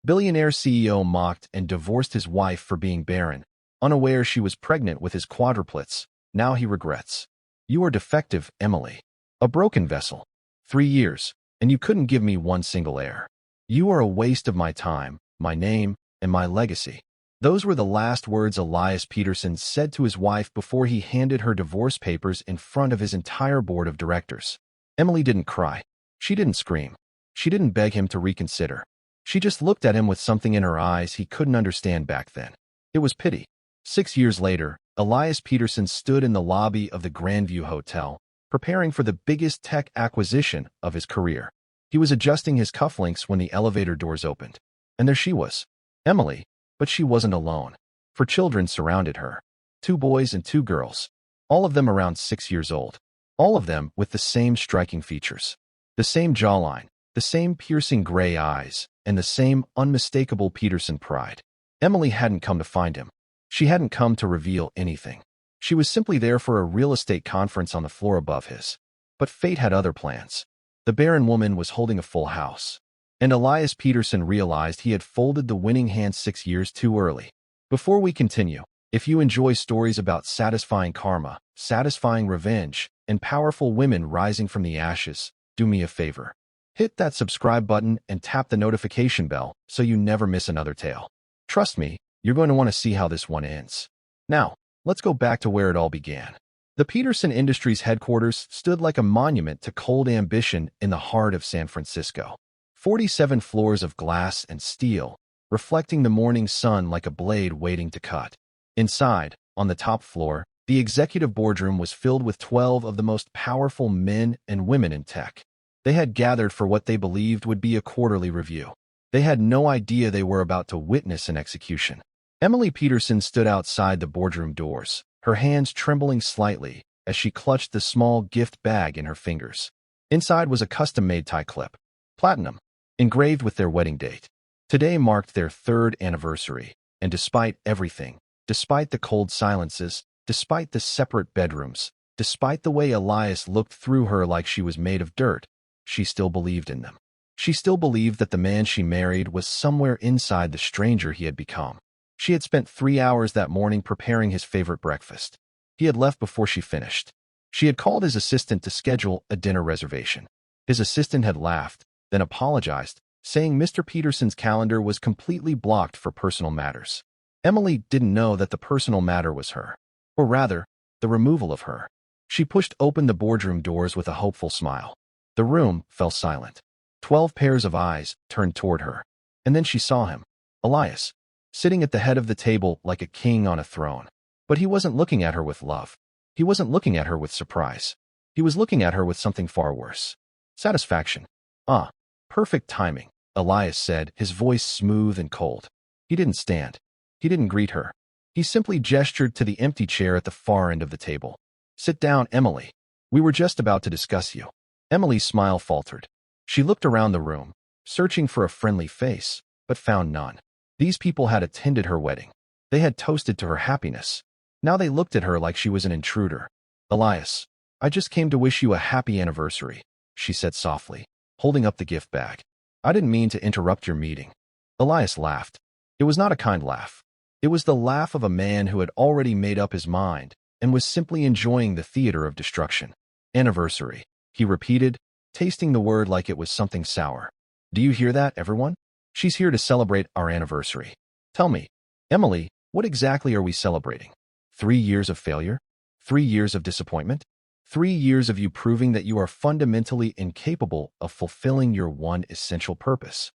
Billionaire CEO mocked and divorced his wife for being barren, unaware she was pregnant with his quadruplets. Now he regrets. You are defective, Emily. A broken vessel. 3 years, and you couldn't give me one single heir. You are a waste of my time, my name, and my legacy. Those were the last words Elias Peterson said to his wife before he handed her divorce papers in front of his entire board of directors. Emily didn't cry. She didn't scream. She didn't beg him to reconsider. She just looked at him with something in her eyes he couldn't understand back then. It was pity. 6 years later, Elias Peterson stood in the lobby of the Grandview Hotel, preparing for the biggest tech acquisition of his career. He was adjusting his cufflinks when the elevator doors opened. And there she was, Emily, but she wasn't alone. 4 children surrounded her. 2 boys and 2 girls, all of them around 6 years old. All of them with the same striking features. The same jawline, the same piercing gray eyes, and the same unmistakable Peterson pride. Emily hadn't come to find him. She hadn't come to reveal anything. She was simply there for a real estate conference on the floor above his. But fate had other plans. The barren woman was holding a full house. And Elias Peterson realized he had folded the winning hand 6 years too early. Before we continue, if you enjoy stories about satisfying karma, satisfying revenge, and powerful women rising from the ashes, do me a favor. Hit that subscribe button and tap the notification bell so you never miss another tale. Trust me, you're going to want to see how this one ends. Now, let's go back to where it all began. The Peterson Industries headquarters stood like a monument to cold ambition in the heart of San Francisco. 47 floors of glass and steel, reflecting the morning sun like a blade waiting to cut. Inside, on the top floor, the executive boardroom was filled with 12 of the most powerful men and women in tech. They had gathered for what they believed would be a quarterly review. They had no idea they were about to witness an execution. Emily Peterson stood outside the boardroom doors, her hands trembling slightly as she clutched the small gift bag in her fingers. Inside was a custom-made tie clip, platinum, engraved with their wedding date. Today marked their 3rd anniversary, and despite everything, despite the cold silences, despite the separate bedrooms, despite the way Elias looked through her like she was made of dirt, she still believed in them. She still believed that the man she married was somewhere inside the stranger he had become. She had spent 3 hours that morning preparing his favorite breakfast. He had left before she finished. She had called his assistant to schedule a dinner reservation. His assistant had laughed, then apologized, saying Mr. Peterson's calendar was completely blocked for personal matters. Emily didn't know that the personal matter was her. Or rather, the removal of her. She pushed open the boardroom doors with a hopeful smile. The room fell silent. 12 pairs of eyes turned toward her. And then she saw him, Elias, sitting at the head of the table like a king on a throne. But he wasn't looking at her with love. He wasn't looking at her with surprise. He was looking at her with something far worse. Satisfaction. Ah, perfect timing, Elias said, his voice smooth and cold. He didn't stand. He didn't greet her. He simply gestured to the empty chair at the far end of the table. Sit down, Emily. We were just about to discuss you. Emily's smile faltered. She looked around the room, searching for a friendly face, but found none. These people had attended her wedding. They had toasted to her happiness. Now they looked at her like she was an intruder. Elias, I just came to wish you a happy anniversary, she said softly, holding up the gift bag. I didn't mean to interrupt your meeting. Elias laughed. It was not a kind laugh. It was the laugh of a man who had already made up his mind and was simply enjoying the theater of destruction. Anniversary, he repeated, tasting the word like it was something sour. Do you hear that, everyone? She's here to celebrate our anniversary. Tell me, Emily, what exactly are we celebrating? 3 years of failure? 3 years of disappointment? 3 years of you proving that you are fundamentally incapable of fulfilling your one essential purpose.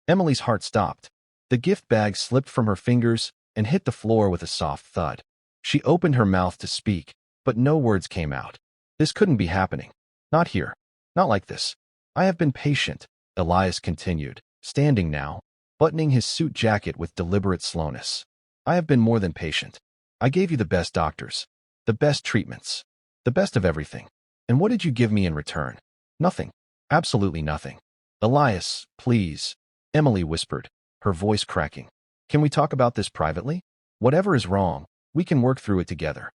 Emily's heart stopped. The gift bag slipped from her fingers and hit the floor with a soft thud. She opened her mouth to speak, but no words came out. This couldn't be happening. Not here. Not like this. I have been patient, Elias continued, standing now, buttoning his suit jacket with deliberate slowness. I have been more than patient. I gave you the best doctors, the best treatments, the best of everything. And what did you give me in return? Nothing. Absolutely nothing. Elias, please, Emily whispered, her voice cracking. Can we talk about this privately? Whatever is wrong, we can work through it together.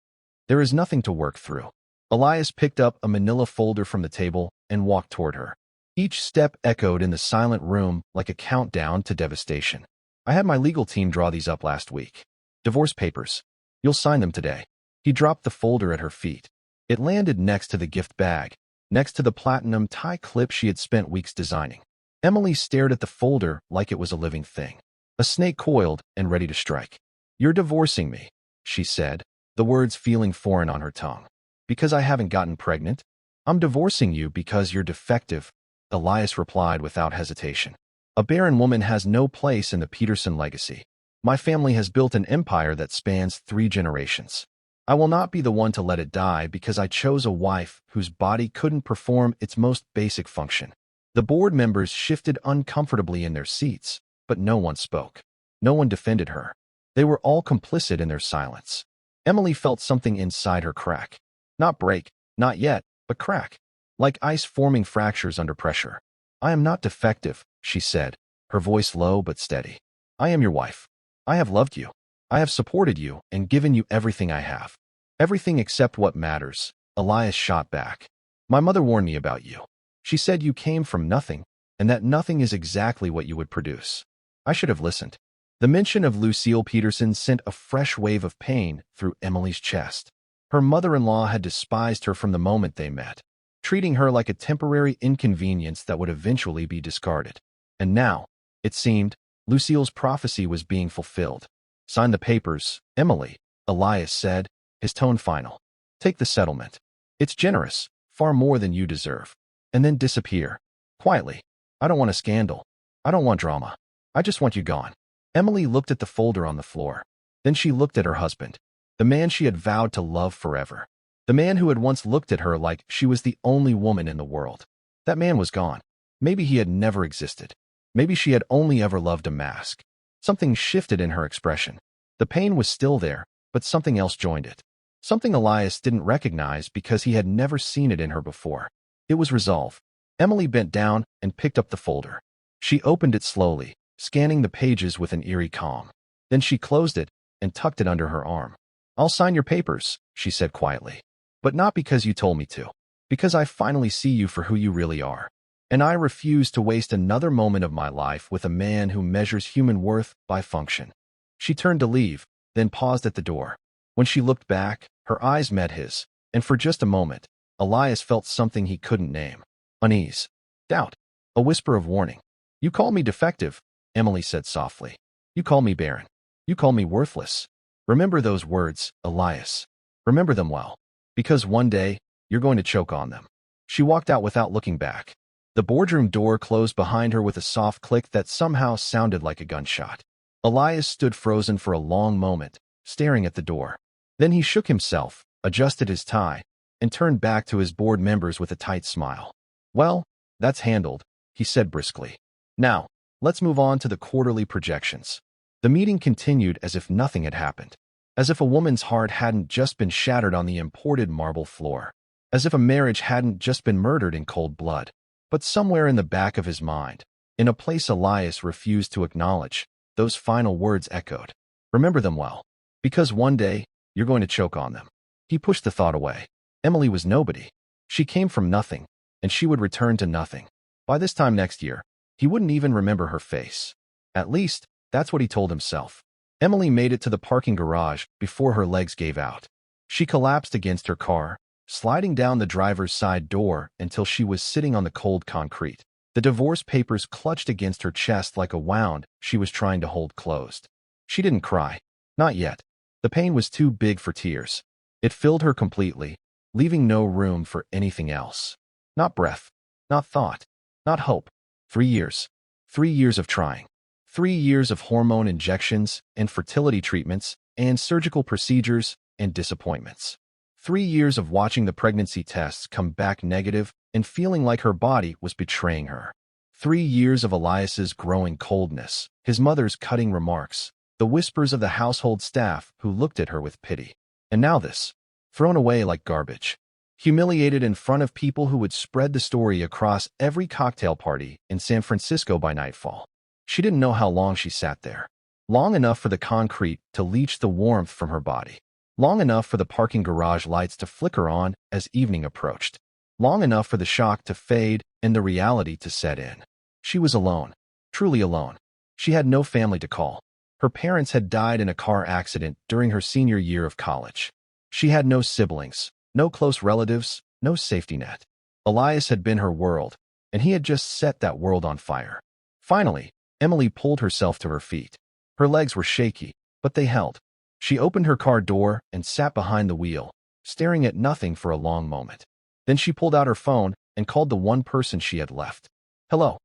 There is nothing to work through. Elias picked up a manila folder from the table and walked toward her. Each step echoed in the silent room like a countdown to devastation. I had my legal team draw these up last week. Divorce papers. You'll sign them today. He dropped the folder at her feet. It landed next to the gift bag, next to the platinum tie clip she had spent weeks designing. Emily stared at the folder like it was a living thing. A snake coiled and ready to strike. You're divorcing me, she said, the words feeling foreign on her tongue. Because I haven't gotten pregnant? I'm divorcing you because you're defective, Elias replied without hesitation. A barren woman has no place in the Peterson legacy. My family has built an empire that spans 3 generations. I will not be the one to let it die because I chose a wife whose body couldn't perform its most basic function. The board members shifted uncomfortably in their seats, but no one spoke. No one defended her. They were all complicit in their silence. Emily felt something inside her crack. Not break, not yet, but crack. Like ice forming fractures under pressure. I am not defective, she said, her voice low but steady. I am your wife. I have loved you. I have supported you and given you everything I have. Everything except what matters, Elias shot back. My mother warned me about you. She said you came from nothing, and that nothing is exactly what you would produce. I should have listened. The mention of Lucille Peterson sent a fresh wave of pain through Emily's chest. Her mother-in-law had despised her from the moment they met, treating her like a temporary inconvenience that would eventually be discarded. And now, it seemed, Lucille's prophecy was being fulfilled. Sign the papers, Emily, Elias said, his tone final. Take the settlement. It's generous, far more than you deserve. And then disappear. Quietly. I don't want a scandal. I don't want drama. I just want you gone. Emily looked at the folder on the floor. Then she looked at her husband, the man she had vowed to love forever. The man who had once looked at her like she was the only woman in the world. That man was gone. Maybe he had never existed. Maybe she had only ever loved a mask. Something shifted in her expression. The pain was still there, but something else joined it. Something Elias didn't recognize because he had never seen it in her before. It was resolve. Emily bent down and picked up the folder. She opened it slowly, scanning the pages with an eerie calm. Then she closed it and tucked it under her arm. I'll sign your papers, she said quietly. But not because you told me to. Because I finally see you for who you really are. And I refuse to waste another moment of my life with a man who measures human worth by function. She turned to leave, then paused at the door. When she looked back, her eyes met his, and for just a moment, Elias felt something he couldn't name. Unease. Doubt. A whisper of warning. You call me defective, Emily said softly. You call me barren. You call me worthless. Remember those words, Elias. Remember them well. Because one day, you're going to choke on them. She walked out without looking back. The boardroom door closed behind her with a soft click that somehow sounded like a gunshot. Elias stood frozen for a long moment, staring at the door. Then he shook himself, adjusted his tie, and turned back to his board members with a tight smile. Well, that's handled, he said briskly. Now, let's move on to the quarterly projections. The meeting continued as if nothing had happened. As if a woman's heart hadn't just been shattered on the imported marble floor. As if a marriage hadn't just been murdered in cold blood. But somewhere in the back of his mind, in a place Elias refused to acknowledge, those final words echoed. Remember them well. Because one day, you're going to choke on them. He pushed the thought away. Emily was nobody. She came from nothing, and she would return to nothing. By this time next year, he wouldn't even remember her face. At least, that's what he told himself. Emily made it to the parking garage before her legs gave out. She collapsed against her car, sliding down the driver's side door until she was sitting on the cold concrete. The divorce papers clutched against her chest like a wound she was trying to hold closed. She didn't cry. Not yet. The pain was too big for tears. It filled her completely, leaving no room for anything else. Not breath. Not thought. Not hope. 3 years. 3 years of trying. 3 years of hormone injections and fertility treatments and surgical procedures and disappointments. 3 years of watching the pregnancy tests come back negative and feeling like her body was betraying her. 3 years of Elias's growing coldness, his mother's cutting remarks, the whispers of the household staff who looked at her with pity. And now this, thrown away like garbage. Humiliated in front of people who would spread the story across every cocktail party in San Francisco by nightfall. She didn't know how long she sat there. Long enough for the concrete to leach the warmth from her body. Long enough for the parking garage lights to flicker on as evening approached. long enough for the shock to fade and the reality to set in. She was alone, truly alone. She had no family to call. Her parents had died in a car accident during her senior year of college. She had no siblings, no close relatives, no safety net. Elias had been her world, and he had just set that world on fire. Finally, Emily pulled herself to her feet. Her legs were shaky, but they held. She opened her car door and sat behind the wheel, staring at nothing for a long moment. Then she pulled out her phone and called the one person she had left. Hello.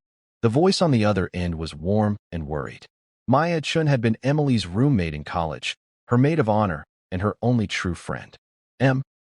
The voice on the other end was warm and worried. Maya Chun had been Emily's roommate in college, her maid of honor, and her only true friend.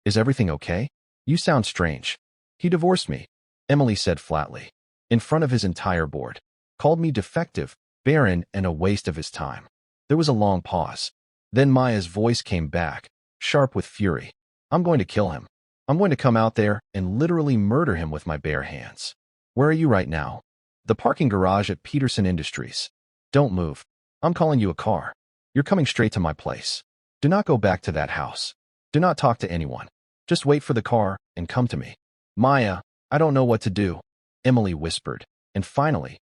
Is everything okay? You sound strange. He divorced me, Emily said flatly, in front of his entire board. Called me defective, barren, and a waste of his time. There was a long pause. Then Maya's voice came back, sharp with fury. I'm going to kill him. I'm going to come out there and literally murder him with my bare hands. Where are you right now? The parking garage at Peterson Industries. Don't move. I'm calling you a car. You're coming straight to my place. Do not go back to that house. Do not talk to anyone. Just wait for the car and come to me. Maya, I don't know what to do, Emily whispered. And finally,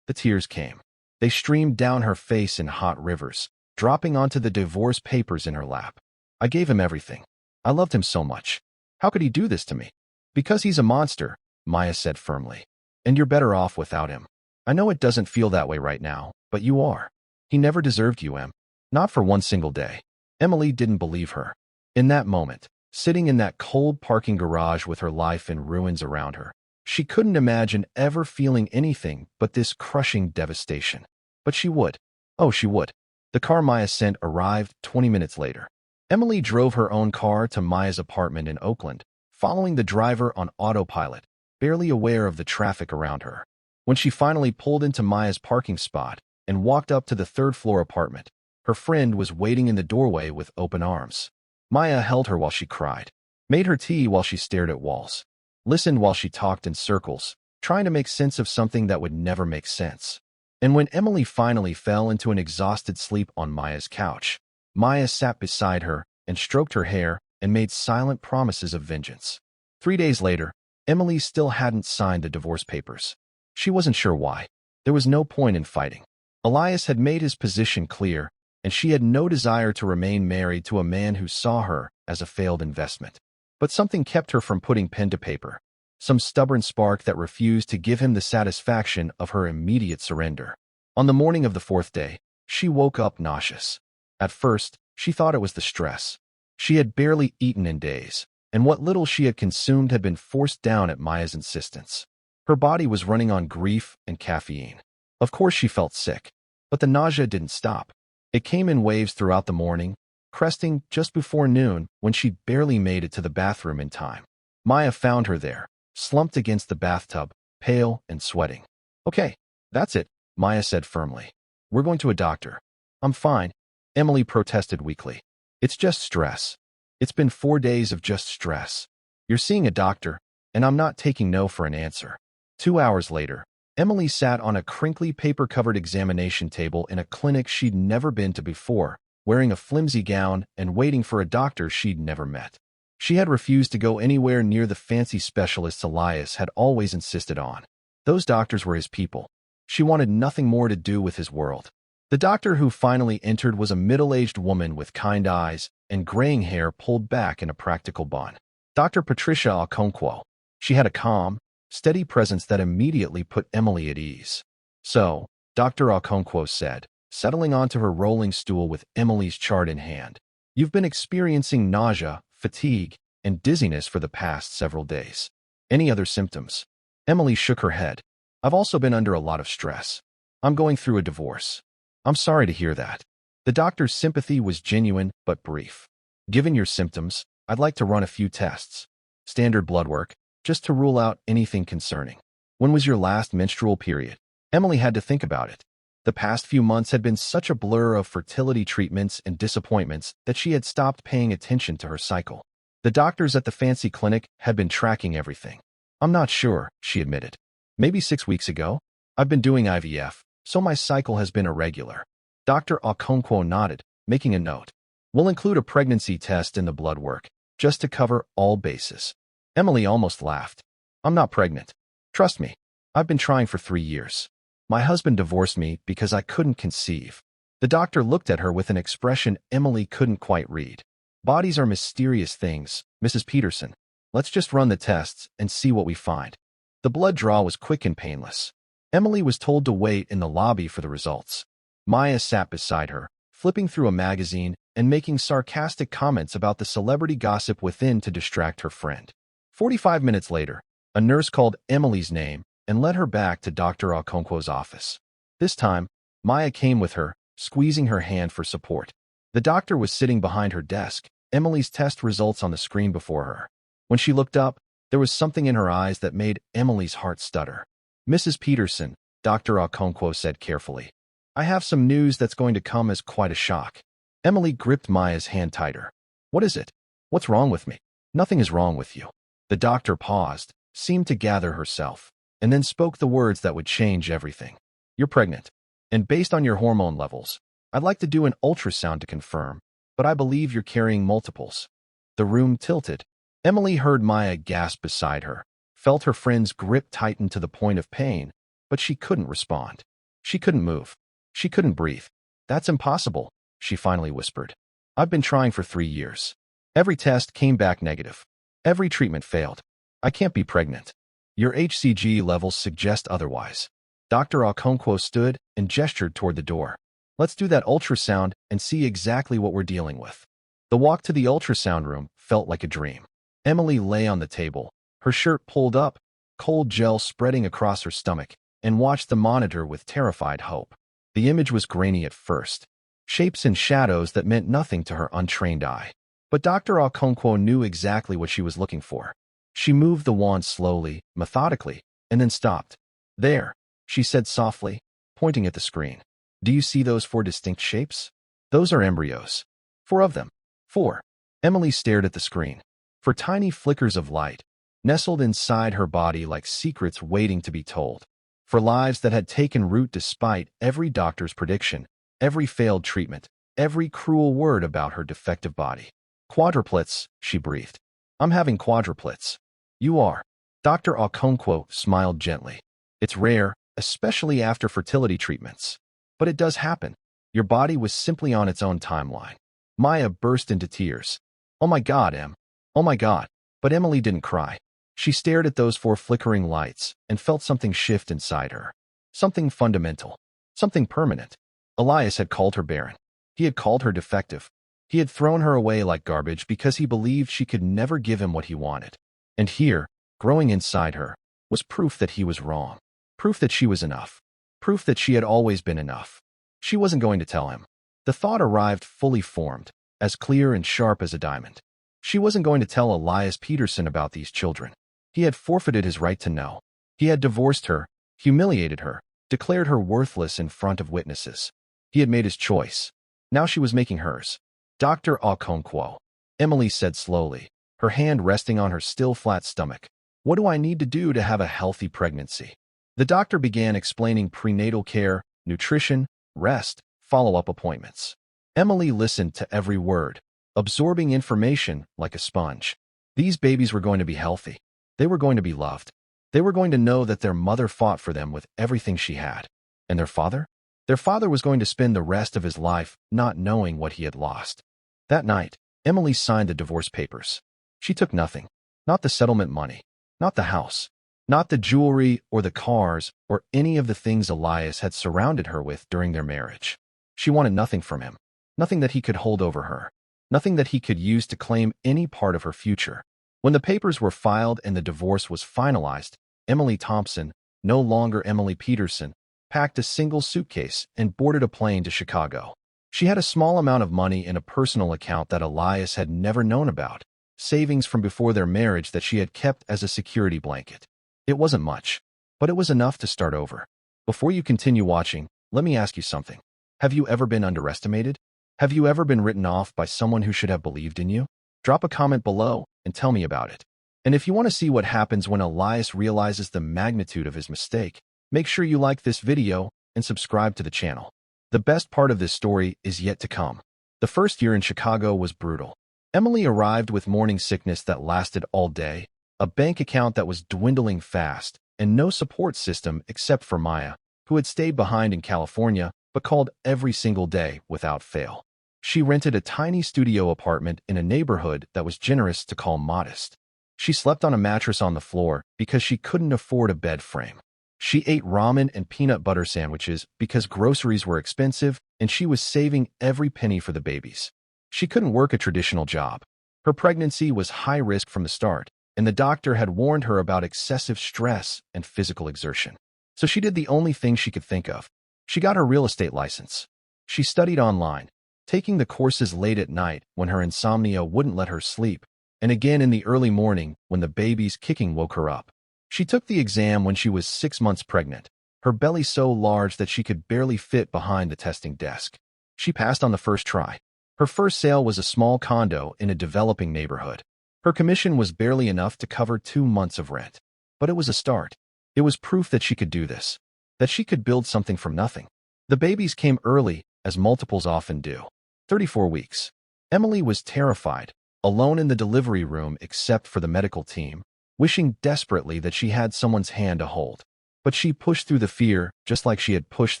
the tears came. They streamed down her face in hot rivers, dropping onto the divorce papers in her lap. I gave him everything. I loved him so much. How could he do this to me? Because he's a monster, Maya said firmly. And you're better off without him. I know it doesn't feel that way right now, but you are. He never deserved you, Em. Not for one single day. Emily didn't believe her. In that moment, sitting in that cold parking garage with her life in ruins around her, she couldn't imagine ever feeling anything but this crushing devastation. But she would. Oh, she would. The car Maya sent arrived 20 minutes later. Emily drove her own car to Maya's apartment in Oakland, following the driver on autopilot, barely aware of the traffic around her. When she finally pulled into Maya's parking spot and walked up to the third-floor apartment, her friend was waiting in the doorway with open arms. Maya held her while she cried, made her tea while she stared at walls, listened while she talked in circles, trying to make sense of something that would never make sense. And when Emily finally fell into an exhausted sleep on Maya's couch, Maya sat beside her and stroked her hair and made silent promises of vengeance. 3 days later, Emily still hadn't signed the divorce papers. She wasn't sure why. There was no point in fighting. Elias had made his position clear, and she had no desire to remain married to a man who saw her as a failed investment. But something kept her from putting pen to paper, some stubborn spark that refused to give him the satisfaction of her immediate surrender. On the morning of the 4th day, she woke up nauseous. At first, she thought it was the stress. She had barely eaten in days, and what little she had consumed had been forced down at Maya's insistence. Her body was running on grief and caffeine. Of course she felt sick, but the nausea didn't stop. It came in waves throughout the morning, cresting just before noon when she barely made it to the bathroom in time. Maya found her there, slumped against the bathtub, pale and sweating. Okay, that's it, Maya said firmly. We're going to a doctor. I'm fine, Emily protested weakly. It's just stress. It's been 4 days of just stress. You're seeing a doctor, and I'm not taking no for an answer. 2 hours later, Emily sat on a crinkly paper-covered examination table in a clinic she'd never been to before, wearing a flimsy gown and waiting for a doctor she'd never met. She had refused to go anywhere near the fancy specialists Elias had always insisted on. Those doctors were his people. She wanted nothing more to do with his world. The doctor who finally entered was a middle-aged woman with kind eyes and graying hair pulled back in a practical bun. Dr. Patricia Okonkwo. She had a calm, steady presence that immediately put Emily at ease. So, Dr. Okonkwo said, settling onto her rolling stool with Emily's chart in hand, you've been experiencing nausea, fatigue, and dizziness for the past several days. Any other symptoms? Emily shook her head. I've also been under a lot of stress. I'm going through a divorce. I'm sorry to hear that. The doctor's sympathy was genuine but brief. Given your symptoms, I'd like to run a few tests. Standard blood work, just to rule out anything concerning. When was your last menstrual period? Emily had to think about it. The past few months had been such a blur of fertility treatments and disappointments that she had stopped paying attention to her cycle. The doctors at the fancy clinic had been tracking everything. I'm not sure, she admitted. Maybe 6 weeks ago. I've been doing IVF, so my cycle has been irregular. Dr. Okonkwo nodded, making a note. We'll include a pregnancy test in the blood work, just to cover all bases. Emily almost laughed. I'm not pregnant. Trust me. I've been trying for 3 years. My husband divorced me because I couldn't conceive. The doctor looked at her with an expression Emily couldn't quite read. Bodies are mysterious things, Mrs. Peterson. Let's just run the tests and see what we find. The blood draw was quick and painless. Emily was told to wait in the lobby for the results. Maya sat beside her, flipping through a magazine and making sarcastic comments about the celebrity gossip within to distract her friend. 45 minutes later, a nurse called Emily's name and led her back to Dr. Okonkwo's office. This time, Maya came with her, squeezing her hand for support. The doctor was sitting behind her desk, Emily's test results on the screen before her. When she looked up, there was something in her eyes that made Emily's heart stutter. Mrs. Peterson, Dr. Okonkwo said carefully, I have some news that's going to come as quite a shock. Emily gripped Maya's hand tighter. What is it? What's wrong with me? Nothing is wrong with you. The doctor paused, seemed to gather herself, and then spoke the words that would change everything. You're pregnant. And based on your hormone levels, I'd like to do an ultrasound to confirm, but I believe you're carrying multiples. The room tilted. Emily heard Maya gasp beside her, felt her friend's grip tighten to the point of pain, but she couldn't respond. She couldn't move. She couldn't breathe. That's impossible, she finally whispered. I've been trying for 3 years. Every test came back negative. Every treatment failed. I can't be pregnant. Your HCG levels suggest otherwise. Dr. Okonkwo stood and gestured toward the door. Let's do that ultrasound and see exactly what we're dealing with. The walk to the ultrasound room felt like a dream. Emily lay on the table, her shirt pulled up, cold gel spreading across her stomach, and watched the monitor with terrified hope. The image was grainy at first, shapes and shadows that meant nothing to her untrained eye. But Dr. Okonkwo knew exactly what she was looking for. She moved the wand slowly, methodically, and then stopped. There, she said softly, pointing at the screen. Do you see those 4 distinct shapes? Those are embryos. 4 of them. 4. Emily stared at the screen. 4 tiny flickers of light, nestled inside her body like secrets waiting to be told. 4 lives that had taken root despite every doctor's prediction, every failed treatment, every cruel word about her defective body. Quadruplets, she breathed. I'm having quadruplets. You are. Dr. Okonkwo smiled gently. It's rare, especially after fertility treatments. But it does happen. Your body was simply on its own timeline. Maya burst into tears. Oh my God, Em. Oh my God. But Emily didn't cry. She stared at those 4 flickering lights and felt something shift inside her. Something fundamental. Something permanent. Elias had called her barren. He had called her defective. He had thrown her away like garbage because he believed she could never give him what he wanted. And here, growing inside her, was proof that he was wrong. Proof that she was enough. Proof that she had always been enough. She wasn't going to tell him. The thought arrived fully formed, as clear and sharp as a diamond. She wasn't going to tell Elias Peterson about these children. He had forfeited his right to know. He had divorced her, humiliated her, declared her worthless in front of witnesses. He had made his choice. Now she was making hers. Dr. Okonkwo, Emily said slowly, her hand resting on her still flat stomach. What do I need to do to have a healthy pregnancy? The doctor began explaining prenatal care, nutrition, rest, follow-up appointments. Emily listened to every word, absorbing information like a sponge. These babies were going to be healthy. They were going to be loved. They were going to know that their mother fought for them with everything she had. And their father? Their father was going to spend the rest of his life not knowing what he had lost. That night, Emily signed the divorce papers. She took nothing. Not the settlement money. Not the house. Not the jewelry or the cars or any of the things Elias had surrounded her with during their marriage. She wanted nothing from him. Nothing that he could hold over her. Nothing that he could use to claim any part of her future. When the papers were filed and the divorce was finalized, Emily Thompson, no longer Emily Peterson, packed a single suitcase and boarded a plane to Chicago. She had a small amount of money in a personal account that Elias had never known about, savings from before their marriage that she had kept as a security blanket. It wasn't much, but it was enough to start over. Before you continue watching, let me ask you something. Have you ever been underestimated? Have you ever been written off by someone who should have believed in you? Drop a comment below and tell me about it. And if you want to see what happens when Elias realizes the magnitude of his mistake, make sure you like this video and subscribe to the channel. The best part of this story is yet to come. The first year in Chicago was brutal. Emily arrived with morning sickness that lasted all day, a bank account that was dwindling fast, and no support system except for Maya, who had stayed behind in California but called every single day without fail. She rented a tiny studio apartment in a neighborhood that was generous to call modest. She slept on a mattress on the floor because she couldn't afford a bed frame. She ate ramen and peanut butter sandwiches because groceries were expensive and she was saving every penny for the babies. She couldn't work a traditional job. Her pregnancy was high risk from the start, and the doctor had warned her about excessive stress and physical exertion. So she did the only thing she could think of. She got her real estate license. She studied online, taking the courses late at night when her insomnia wouldn't let her sleep, and again in the early morning when the baby's kicking woke her up. She took the exam when she was 6 months pregnant, her belly so large that she could barely fit behind the testing desk. She passed on the first try. Her first sale was a small condo in a developing neighborhood. Her commission was barely enough to cover 2 months of rent. But it was a start. It was proof that she could do this, that she could build something from nothing. The babies came early, as multiples often do. 34 weeks. Emily was terrified, alone in the delivery room except for the medical team, wishing desperately that she had someone's hand to hold. But she pushed through the fear just like she had pushed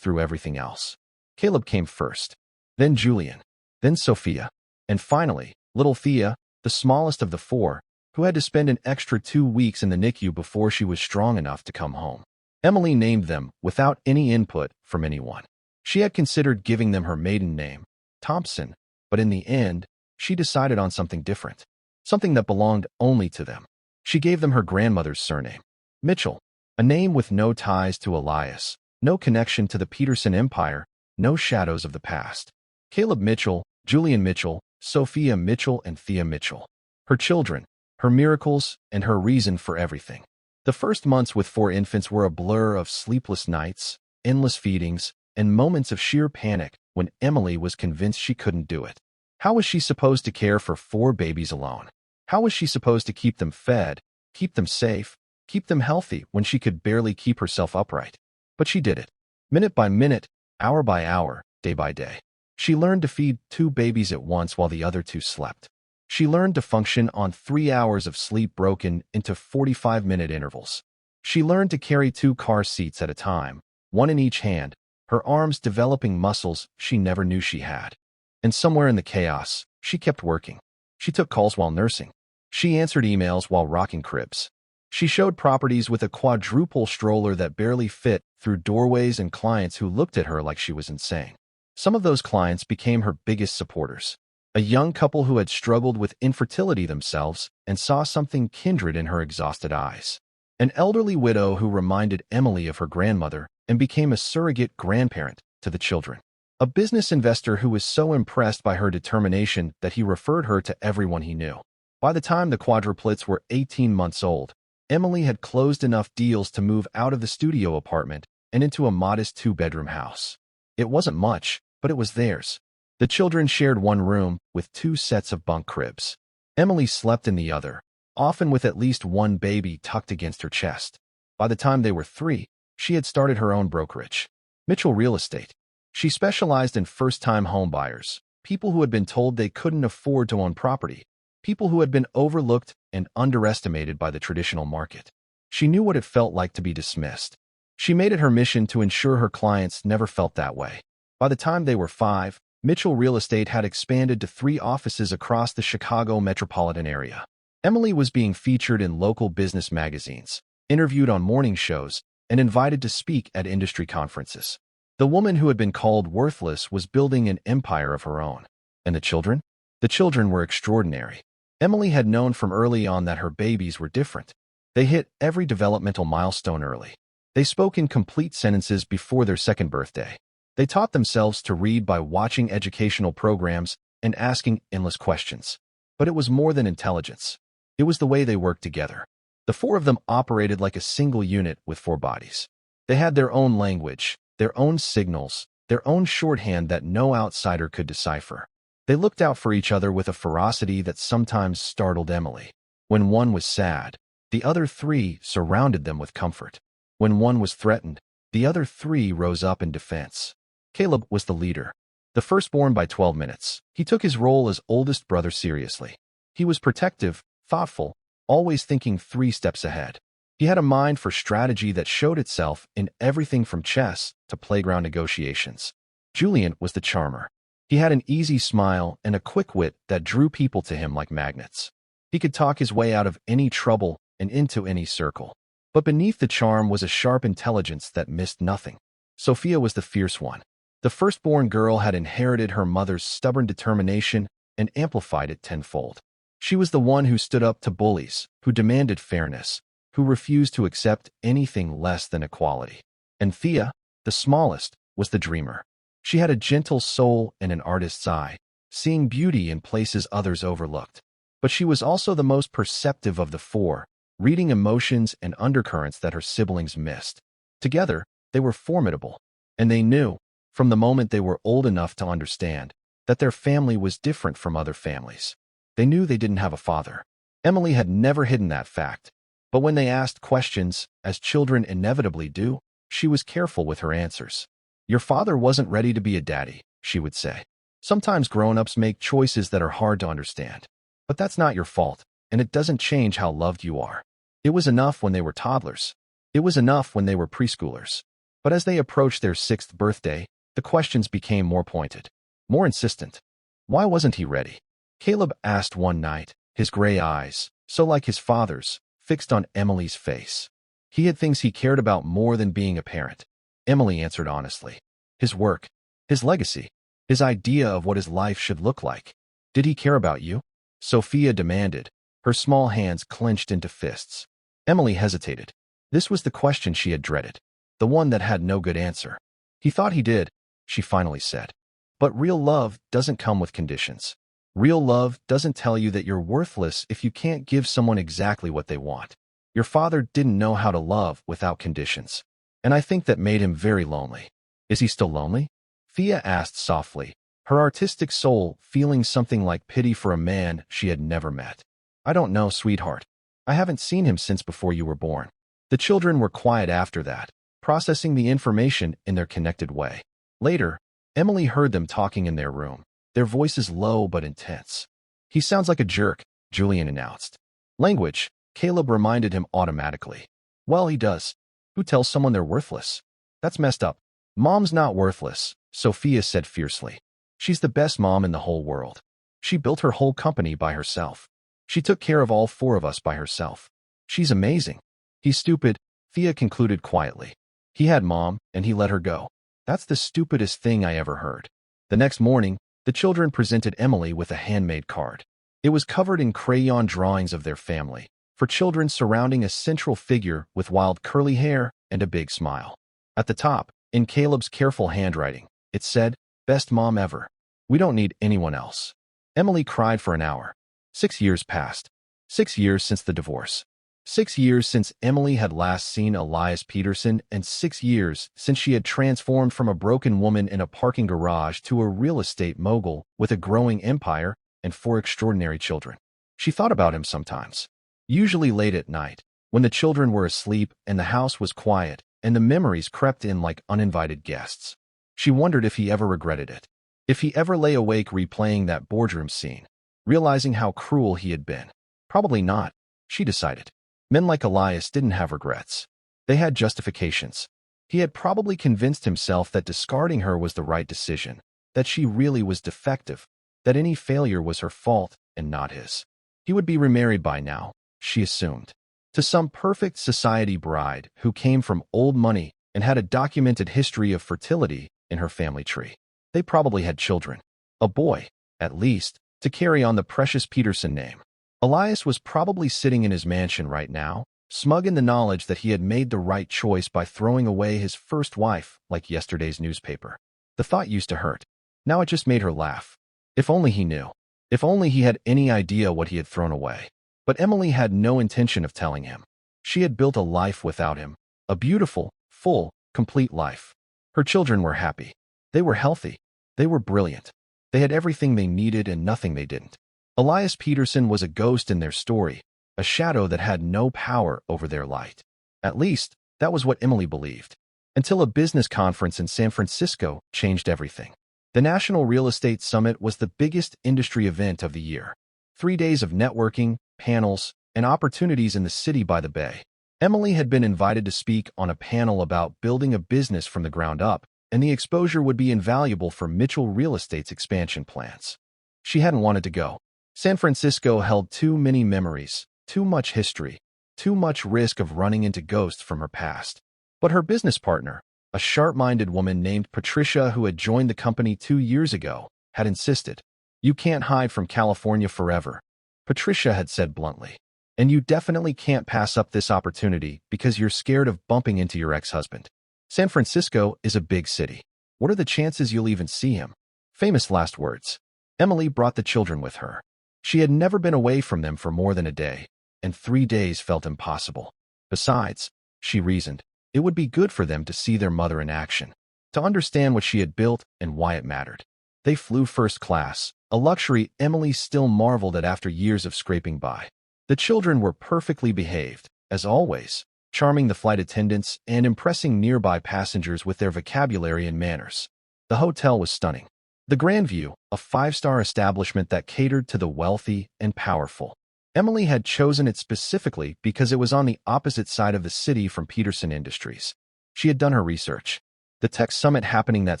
through everything else. Caleb came first, then Julian, then Sophia, and finally, little Thea, the smallest of the 4, who had to spend an extra 2 weeks in the NICU before she was strong enough to come home. Emily named them without any input from anyone. She had considered giving them her maiden name, Thompson, but in the end, she decided on something different, something that belonged only to them. She gave them her grandmother's surname, Mitchell, a name with no ties to Elias, no connection to the Peterson Empire, no shadows of the past. Caleb Mitchell, Julian Mitchell, Sophia Mitchell, and Thea Mitchell. Her children, her miracles, and her reason for everything. The first months with 4 infants were a blur of sleepless nights, endless feedings, and moments of sheer panic when Emily was convinced she couldn't do it. How was she supposed to care for 4 babies alone? How was she supposed to keep them fed, keep them safe, keep them healthy when she could barely keep herself upright? But she did it. Minute by minute, hour by hour, day by day. She learned to feed 2 babies at once while the other 2 slept. She learned to function on 3 hours of sleep broken into 45-minute intervals. She learned to carry 2 car seats at a time, one in each hand, her arms developing muscles she never knew she had. And somewhere in the chaos, she kept working. She took calls while nursing. She answered emails while rocking cribs. She showed properties with a quadruple stroller that barely fit through doorways and clients who looked at her like she was insane. Some of those clients became her biggest supporters. A young couple who had struggled with infertility themselves and saw something kindred in her exhausted eyes. An elderly widow who reminded Emily of her grandmother and became a surrogate grandparent to the children. A business investor who was so impressed by her determination that he referred her to everyone he knew. By the time the quadruplets were 18 months old, Emily had closed enough deals to move out of the studio apartment and into a modest 2-bedroom house. It wasn't much, but it was theirs. The children shared one room with 2 sets of bunk cribs. Emily slept in the other, often with at least one baby tucked against her chest. By the time they were 3, she had started her own brokerage, Mitchell Real Estate. She specialized in first-time home buyers, people who had been told they couldn't afford to own property, people who had been overlooked and underestimated by the traditional market. She knew what it felt like to be dismissed. She made it her mission to ensure her clients never felt that way. By the time they were 5, Mitchell Real Estate had expanded to 3 offices across the Chicago metropolitan area. Emily was being featured in local business magazines, interviewed on morning shows, and invited to speak at industry conferences. The woman who had been called worthless was building an empire of her own. And the children? The children were extraordinary. Emily had known from early on that her babies were different. They hit every developmental milestone early. They spoke in complete sentences before their 2nd birthday. They taught themselves to read by watching educational programs and asking endless questions. But it was more than intelligence. It was the way they worked together. The 4 of them operated like a single unit with 4 bodies. They had their own language, their own signals, their own shorthand that no outsider could decipher. They looked out for each other with a ferocity that sometimes startled Emily. When one was sad, the other 3 surrounded them with comfort. When one was threatened, the other 3 rose up in defense. Caleb was the leader, the firstborn by 12 minutes. He took his role as oldest brother seriously. He was protective, thoughtful, always thinking 3 steps ahead. He had a mind for strategy that showed itself in everything from chess to playground negotiations. Julian was the charmer. He had an easy smile and a quick wit that drew people to him like magnets. He could talk his way out of any trouble and into any circle. But beneath the charm was a sharp intelligence that missed nothing. Sophia was the fierce one. The firstborn girl had inherited her mother's stubborn determination and amplified it tenfold. She was the one who stood up to bullies, who demanded fairness, who refused to accept anything less than equality. And Thea, the smallest, was the dreamer. She had a gentle soul and an artist's eye, seeing beauty in places others overlooked. But she was also the most perceptive of the four, reading emotions and undercurrents that her siblings missed. Together, they were formidable, and they knew, from the moment they were old enough to understand, that their family was different from other families. They knew they didn't have a father. Emily had never hidden that fact, but when they asked questions, as children inevitably do, she was careful with her answers. "Your father wasn't ready to be a daddy," she would say. "Sometimes grown-ups make choices that are hard to understand. But that's not your fault, and it doesn't change how loved you are." It was enough when they were toddlers. It was enough when they were preschoolers. But as they approached their 6th birthday, the questions became more pointed, more insistent. Why wasn't he ready? Caleb asked one night, his gray eyes, so like his father's, fixed on Emily's face. He had things he cared about more than being a parent. Emily answered honestly. His work, his legacy, his idea of what his life should look like. "Did he care about you?" Sophia demanded, her small hands clenched into fists. Emily hesitated. This was the question she had dreaded, the one that had no good answer. "He thought he did," she finally said. "But real love doesn't come with conditions. Real love doesn't tell you that you're worthless if you can't give someone exactly what they want. Your father didn't know how to love without conditions, and I think that made him very lonely." "Is he still lonely?" Thea asked softly, her artistic soul feeling something like pity for a man she had never met. "I don't know, sweetheart. I haven't seen him since before you were born." The children were quiet after that, processing the information in their connected way. Later, Emily heard them talking in their room, their voices low but intense. "He sounds like a jerk," Julian announced. Language, Caleb reminded him automatically. "Well, he does. Who tells someone they're worthless? That's messed up." "Mom's not worthless," Sophia said fiercely. "She's the best mom in the whole world. She built her whole company by herself. She took care of all 4 of us by herself. She's amazing." "He's stupid," Thea concluded quietly. "He had Mom, and he let her go. That's the stupidest thing I ever heard." The next morning, the children presented Emily with a handmade card. It was covered in crayon drawings of their family, for children surrounding a central figure with wild curly hair and a big smile. At the top, in Caleb's careful handwriting, it said, "Best mom ever. We don't need anyone else." Emily cried for an hour. 6 years passed. 6 years since the divorce. 6 years since Emily had last seen Elias Peterson, and 6 years since she had transformed from a broken woman in a parking garage to a real estate mogul with a growing empire and 4 extraordinary children. She thought about him sometimes, usually late at night, when the children were asleep and the house was quiet, and the memories crept in like uninvited guests. She wondered if he ever regretted it, if he ever lay awake replaying that boardroom scene, realizing how cruel he had been. Probably not, she decided. Men like Elias didn't have regrets. They had justifications. He had probably convinced himself that discarding her was the right decision, that she really was defective, that any failure was her fault and not his. He would be remarried by now, she assumed, to some perfect society bride who came from old money and had a documented history of fertility in her family tree. They probably had children, a boy, at least, to carry on the precious Peterson name. Elias was probably sitting in his mansion right now, smug in the knowledge that he had made the right choice by throwing away his first wife like yesterday's newspaper. The thought used to hurt. Now it just made her laugh. If only he knew. If only he had any idea what he had thrown away. But Emily had no intention of telling him. She had built a life without him, a beautiful, full, complete life. Her children were happy. They were healthy. They were brilliant. They had everything they needed and nothing they didn't. Elias Peterson was a ghost in their story, a shadow that had no power over their light. At least, that was what Emily believed. Until a business conference in San Francisco changed everything. The National Real Estate Summit was the biggest industry event of the year. 3 days of networking, panels, and opportunities in the city by the bay. Emily had been invited to speak on a panel about building a business from the ground up, and the exposure would be invaluable for Mitchell Real Estate's expansion plans. She hadn't wanted to go. San Francisco held too many memories, too much history, too much risk of running into ghosts from her past. But her business partner, a sharp-minded woman named Patricia who had joined the company 2 years ago, had insisted. "You can't hide from California forever," Patricia had said bluntly. "And you definitely can't pass up this opportunity because you're scared of bumping into your ex-husband. San Francisco is a big city. What are the chances you'll even see him?" Famous last words. Emily brought the children with her. She had never been away from them for more than a day, and 3 days felt impossible. Besides, she reasoned, it would be good for them to see their mother in action, to understand what she had built and why it mattered. They flew first class, a luxury Emily still marveled at after years of scraping by. The children were perfectly behaved, as always, charming the flight attendants and impressing nearby passengers with their vocabulary and manners. The hotel was stunning. The Grandview, a 5-star establishment that catered to the wealthy and powerful. Emily had chosen it specifically because it was on the opposite side of the city from Peterson Industries. She had done her research. The tech summit happening that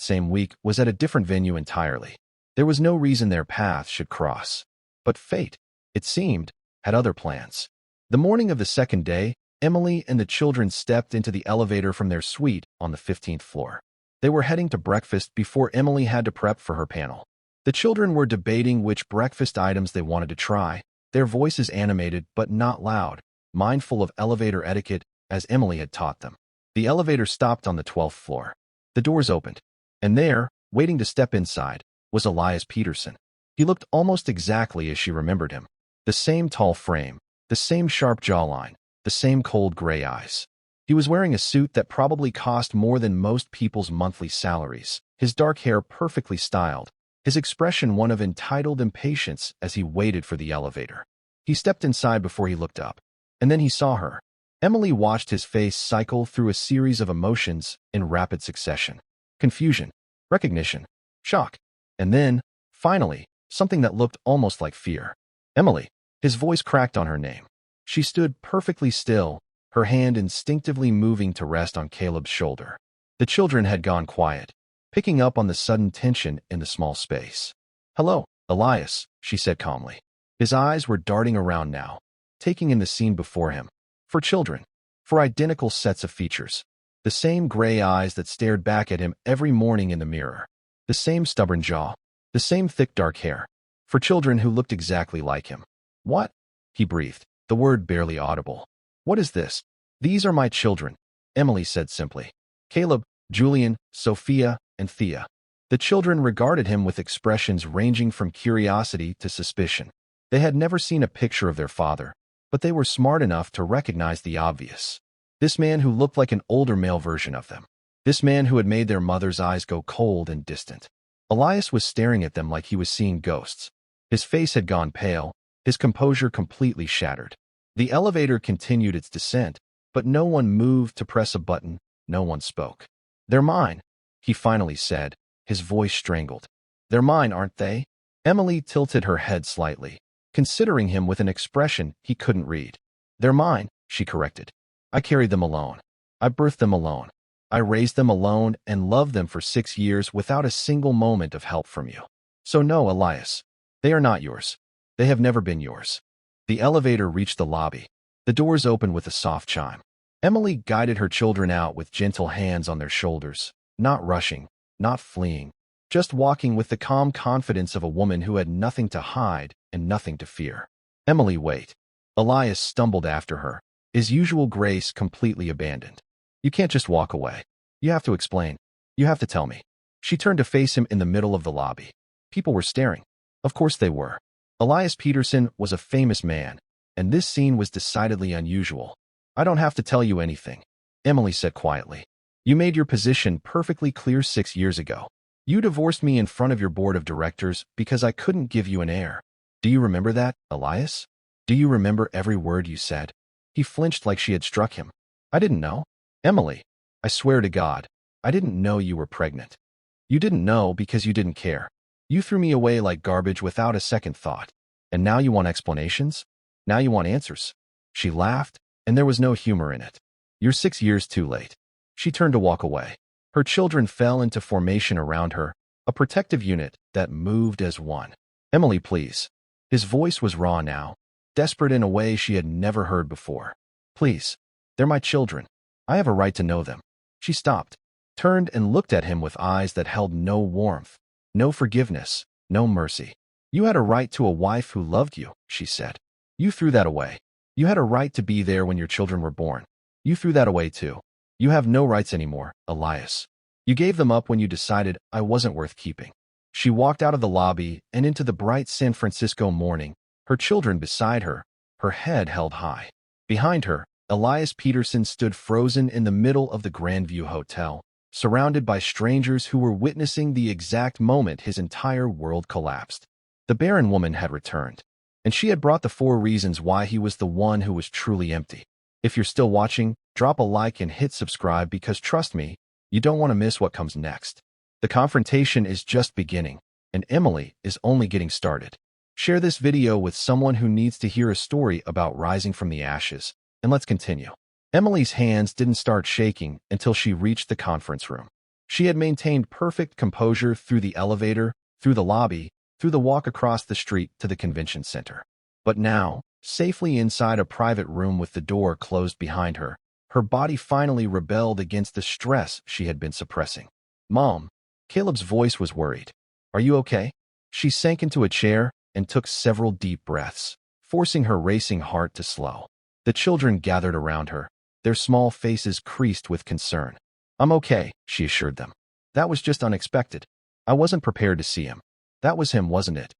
same week was at a different venue entirely. There was no reason their paths should cross. But fate, it seemed, had other plans. The morning of the second day, Emily and the children stepped into the elevator from their suite on the 15th floor. They were heading to breakfast before Emily had to prep for her panel. The children were debating which breakfast items they wanted to try, their voices animated but not loud, mindful of elevator etiquette as Emily had taught them. The elevator stopped on the 12th floor. The doors opened, and there, waiting to step inside, was Elias Peterson. He looked almost exactly as she remembered him. The same tall frame, the same sharp jawline, the same cold gray eyes. He was wearing a suit that probably cost more than most people's monthly salaries, his dark hair perfectly styled, his expression one of entitled impatience as he waited for the elevator. He stepped inside before he looked up, and then he saw her. Emily watched his face cycle through a series of emotions in rapid succession. Confusion, recognition, shock, and then, finally, something that looked almost like fear. "Emily." His voice cracked on her name. She stood perfectly still, her hand instinctively moving to rest on Caleb's shoulder. The children had gone quiet, picking up on the sudden tension in the small space. "Hello, Elias," she said calmly. His eyes were darting around now, taking in the scene before him. For children, for identical sets of features. The same gray eyes that stared back at him every morning in the mirror. The same stubborn jaw. The same thick dark hair. For children who looked exactly like him. "What?" he breathed, the word barely audible. "What is this?" "These are my children," Emily said simply. "Caleb, Julian, Sophia, and Thea." The children regarded him with expressions ranging from curiosity to suspicion. They had never seen a picture of their father, but they were smart enough to recognize the obvious. This man who looked like an older male version of them. This man who had made their mother's eyes go cold and distant. Elias was staring at them like he was seeing ghosts. His face had gone pale, his composure completely shattered. The elevator continued its descent, but no one moved to press a button, no one spoke. "They're mine," he finally said, his voice strangled. "They're mine, aren't they?" Emily tilted her head slightly, considering him with an expression he couldn't read. "They're mine," she corrected. "I carried them alone. I birthed them alone. I raised them alone and loved them for 6 years without a single moment of help from you. So no, Elias. They are not yours. They have never been yours." The elevator reached the lobby. The doors opened with a soft chime. Emily guided her children out with gentle hands on their shoulders, not rushing, not fleeing, just walking with the calm confidence of a woman who had nothing to hide and nothing to fear. "Emily, wait." Elias stumbled after her, his usual grace completely abandoned. "You can't just walk away. You have to explain. You have to tell me." She turned to face him in the middle of the lobby. People were staring. Of course they were. Elias Peterson was a famous man, and this scene was decidedly unusual. "I don't have to tell you anything," Emily said quietly. "You made your position perfectly clear 6 years ago. You divorced me in front of your board of directors because I couldn't give you an heir. Do you remember that, Elias? Do you remember every word you said?" He flinched like she had struck him. "I didn't know. Emily, I swear to God, I didn't know you were pregnant. You didn't know because you didn't care. You threw me away like garbage without a second thought. And now you want explanations? Now you want answers?" She laughed, and there was no humor in it. You're 6 years too late. She turned to walk away. Her children fell into formation around her, a protective unit that moved as one. Emily, please. His voice was raw now, desperate in a way she had never heard before. Please. They're my children. I have a right to know them. She stopped, turned and looked at him with eyes that held no warmth, no forgiveness, no mercy. You had a right to a wife who loved you, she said. You threw that away. You had a right to be there when your children were born. You threw that away too. You have no rights anymore, Elias. You gave them up when you decided I wasn't worth keeping. She walked out of the lobby and into the bright San Francisco morning, her children beside her, her head held high. Behind her, Elias Peterson stood frozen in the middle of the Grandview Hotel, surrounded by strangers who were witnessing the exact moment his entire world collapsed. The Barren woman had returned, and she had brought the 4 reasons why he was the one who was truly empty. If you're still watching, drop a like and hit subscribe because trust me, you don't want to miss what comes next. The confrontation is just beginning, and Emily is only getting started. Share this video with someone who needs to hear a story about rising from the ashes, and let's continue. Emily's hands didn't start shaking until she reached the conference room. She had maintained perfect composure through the elevator, through the lobby, through the walk across the street to the convention center. But now, safely inside a private room with the door closed behind her, her body finally rebelled against the stress she had been suppressing. Mom, Caleb's voice was worried. Are you okay? She sank into a chair and took several deep breaths, forcing her racing heart to slow. The children gathered around her, their small faces creased with concern. I'm okay, she assured them. That was just unexpected. I wasn't prepared to see him. That was him, wasn't it?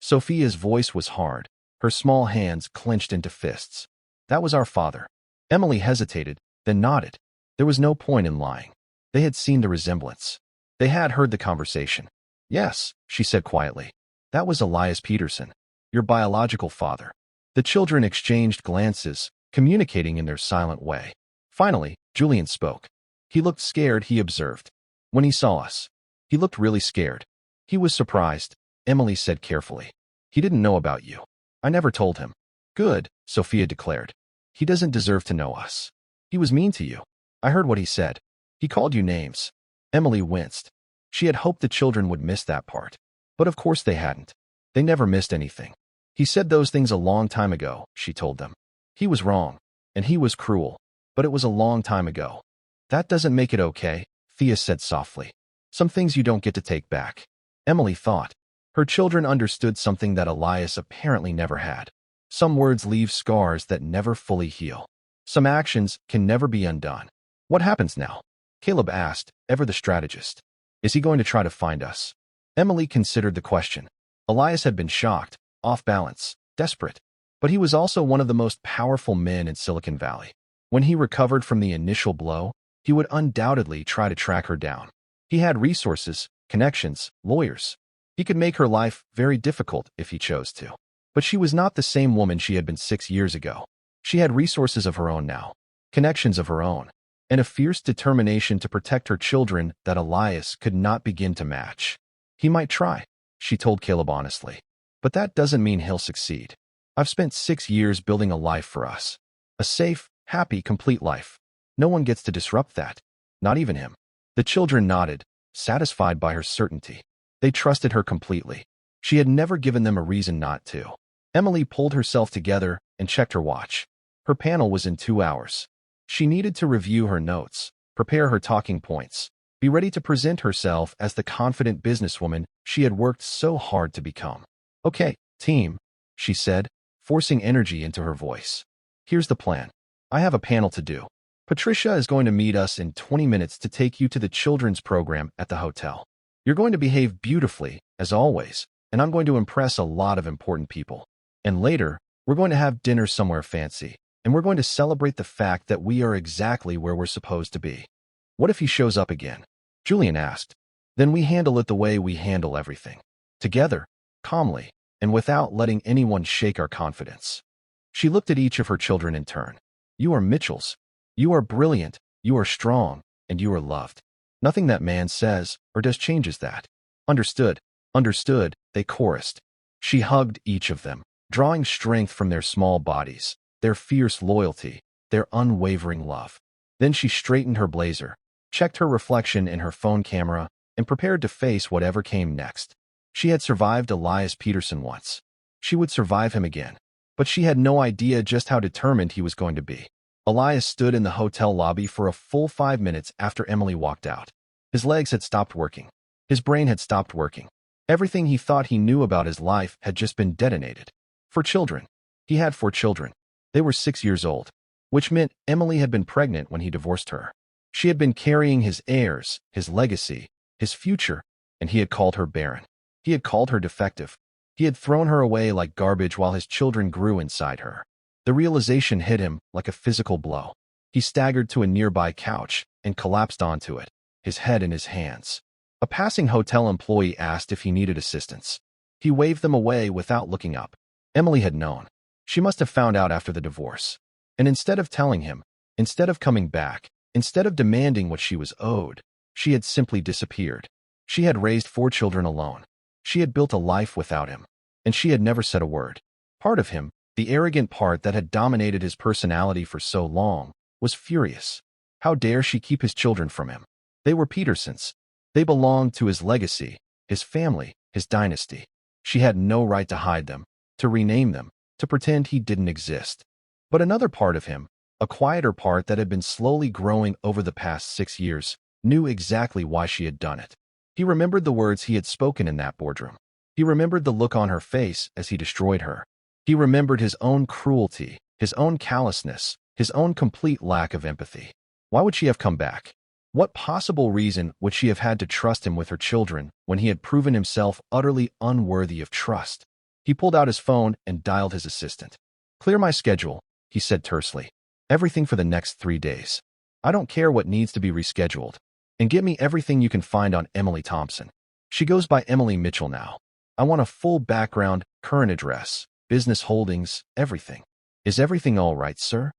Sophia's voice was hard, her small hands clenched into fists. That was our father. Emily hesitated, then nodded. There was no point in lying. They had seen the resemblance. They had heard the conversation. Yes, she said quietly. That was Elias Peterson, your biological father. The children exchanged glances, communicating in their silent way. Finally, Julian spoke. He looked scared, he observed. When he saw us, he looked really scared. He was surprised, Emily said carefully. He didn't know about you. I never told him. Good, Sophia declared. He doesn't deserve to know us. He was mean to you. I heard what he said. He called you names. Emily winced. She had hoped the children would miss that part. But of course they hadn't. They never missed anything. He said those things a long time ago, she told them. He was wrong, and he was cruel, but it was a long time ago. That doesn't make it okay, Thea said softly. Some things you don't get to take back. Emily thought. Her children understood something that Elias apparently never had. Some words leave scars that never fully heal. Some actions can never be undone. What happens now? Caleb asked, ever the strategist. Is he going to try to find us? Emily considered the question. Elias had been shocked, off balance, desperate. But he was also one of the most powerful men in Silicon Valley. When he recovered from the initial blow, he would undoubtedly try to track her down. He had resources, connections, lawyers. He could make her life very difficult if he chose to. But she was not the same woman she had been 6 years ago. She had resources of her own now, connections of her own, and a fierce determination to protect her children that Elias could not begin to match. He might try, she told Caleb honestly, but that doesn't mean he'll succeed. I've spent 6 years building a life for us. A safe, happy, complete life. No one gets to disrupt that. Not even him. The children nodded, satisfied by her certainty. They trusted her completely. She had never given them a reason not to. Emily pulled herself together and checked her watch. Her panel was in 2 hours. She needed to review her notes, prepare her talking points, be ready to present herself as the confident businesswoman she had worked so hard to become. Okay, team, she said, forcing energy into her voice. Here's the plan. I have a panel to do. Patricia is going to meet us in 20 minutes to take you to the children's program at the hotel. You're going to behave beautifully, as always, and I'm going to impress a lot of important people. And later, we're going to have dinner somewhere fancy, and we're going to celebrate the fact that we are exactly where we're supposed to be. What if he shows up again? Julian asked. Then we handle it the way we handle everything. Together, calmly, and without letting anyone shake our confidence. She looked at each of her children in turn. You are Mitchell's. You are brilliant, you are strong, and you are loved. Nothing that man says or does changes that. Understood, understood, they chorused. She hugged each of them, drawing strength from their small bodies, their fierce loyalty, their unwavering love. Then she straightened her blazer, checked her reflection in her phone camera, and prepared to face whatever came next. She had survived Elias Peterson once. She would survive him again. But she had no idea just how determined he was going to be. Elias stood in the hotel lobby for a full 5 minutes after Emily walked out. His legs had stopped working. His brain had stopped working. Everything he thought he knew about his life had just been detonated. 4 children. He had 4 children. They were 6 years old, which meant Emily had been pregnant when he divorced her. She had been carrying his heirs, his legacy, his future, and he had called her barren. He had called her defective. He had thrown her away like garbage while his children grew inside her. The realization hit him like a physical blow. He staggered to a nearby couch and collapsed onto it, his head in his hands. A passing hotel employee asked if he needed assistance. He waved them away without looking up. Emily had known. She must have found out after the divorce. And instead of telling him, instead of coming back, instead of demanding what she was owed, she had simply disappeared. She had raised 4 children alone. She had built a life without him. And she had never said a word. Part of him, the arrogant part that had dominated his personality for so long, was furious. How dare she keep his children from him? They were Petersons. They belonged to his legacy, his family, his dynasty. She had no right to hide them, to rename them, to pretend he didn't exist. But another part of him, a quieter part that had been slowly growing over the past 6 years, knew exactly why she had done it. He remembered the words he had spoken in that boardroom. He remembered the look on her face as he destroyed her. He remembered his own cruelty, his own callousness, his own complete lack of empathy. Why would she have come back? What possible reason would she have had to trust him with her children when he had proven himself utterly unworthy of trust? He pulled out his phone and dialed his assistant. "Clear my schedule," he said tersely. "Everything for the next 3 days. I don't care what needs to be rescheduled. And get me everything you can find on Emily Thompson. She goes by Emily Mitchell now. I want a full background, current address, business holdings, everything." "Is everything all right, sir?"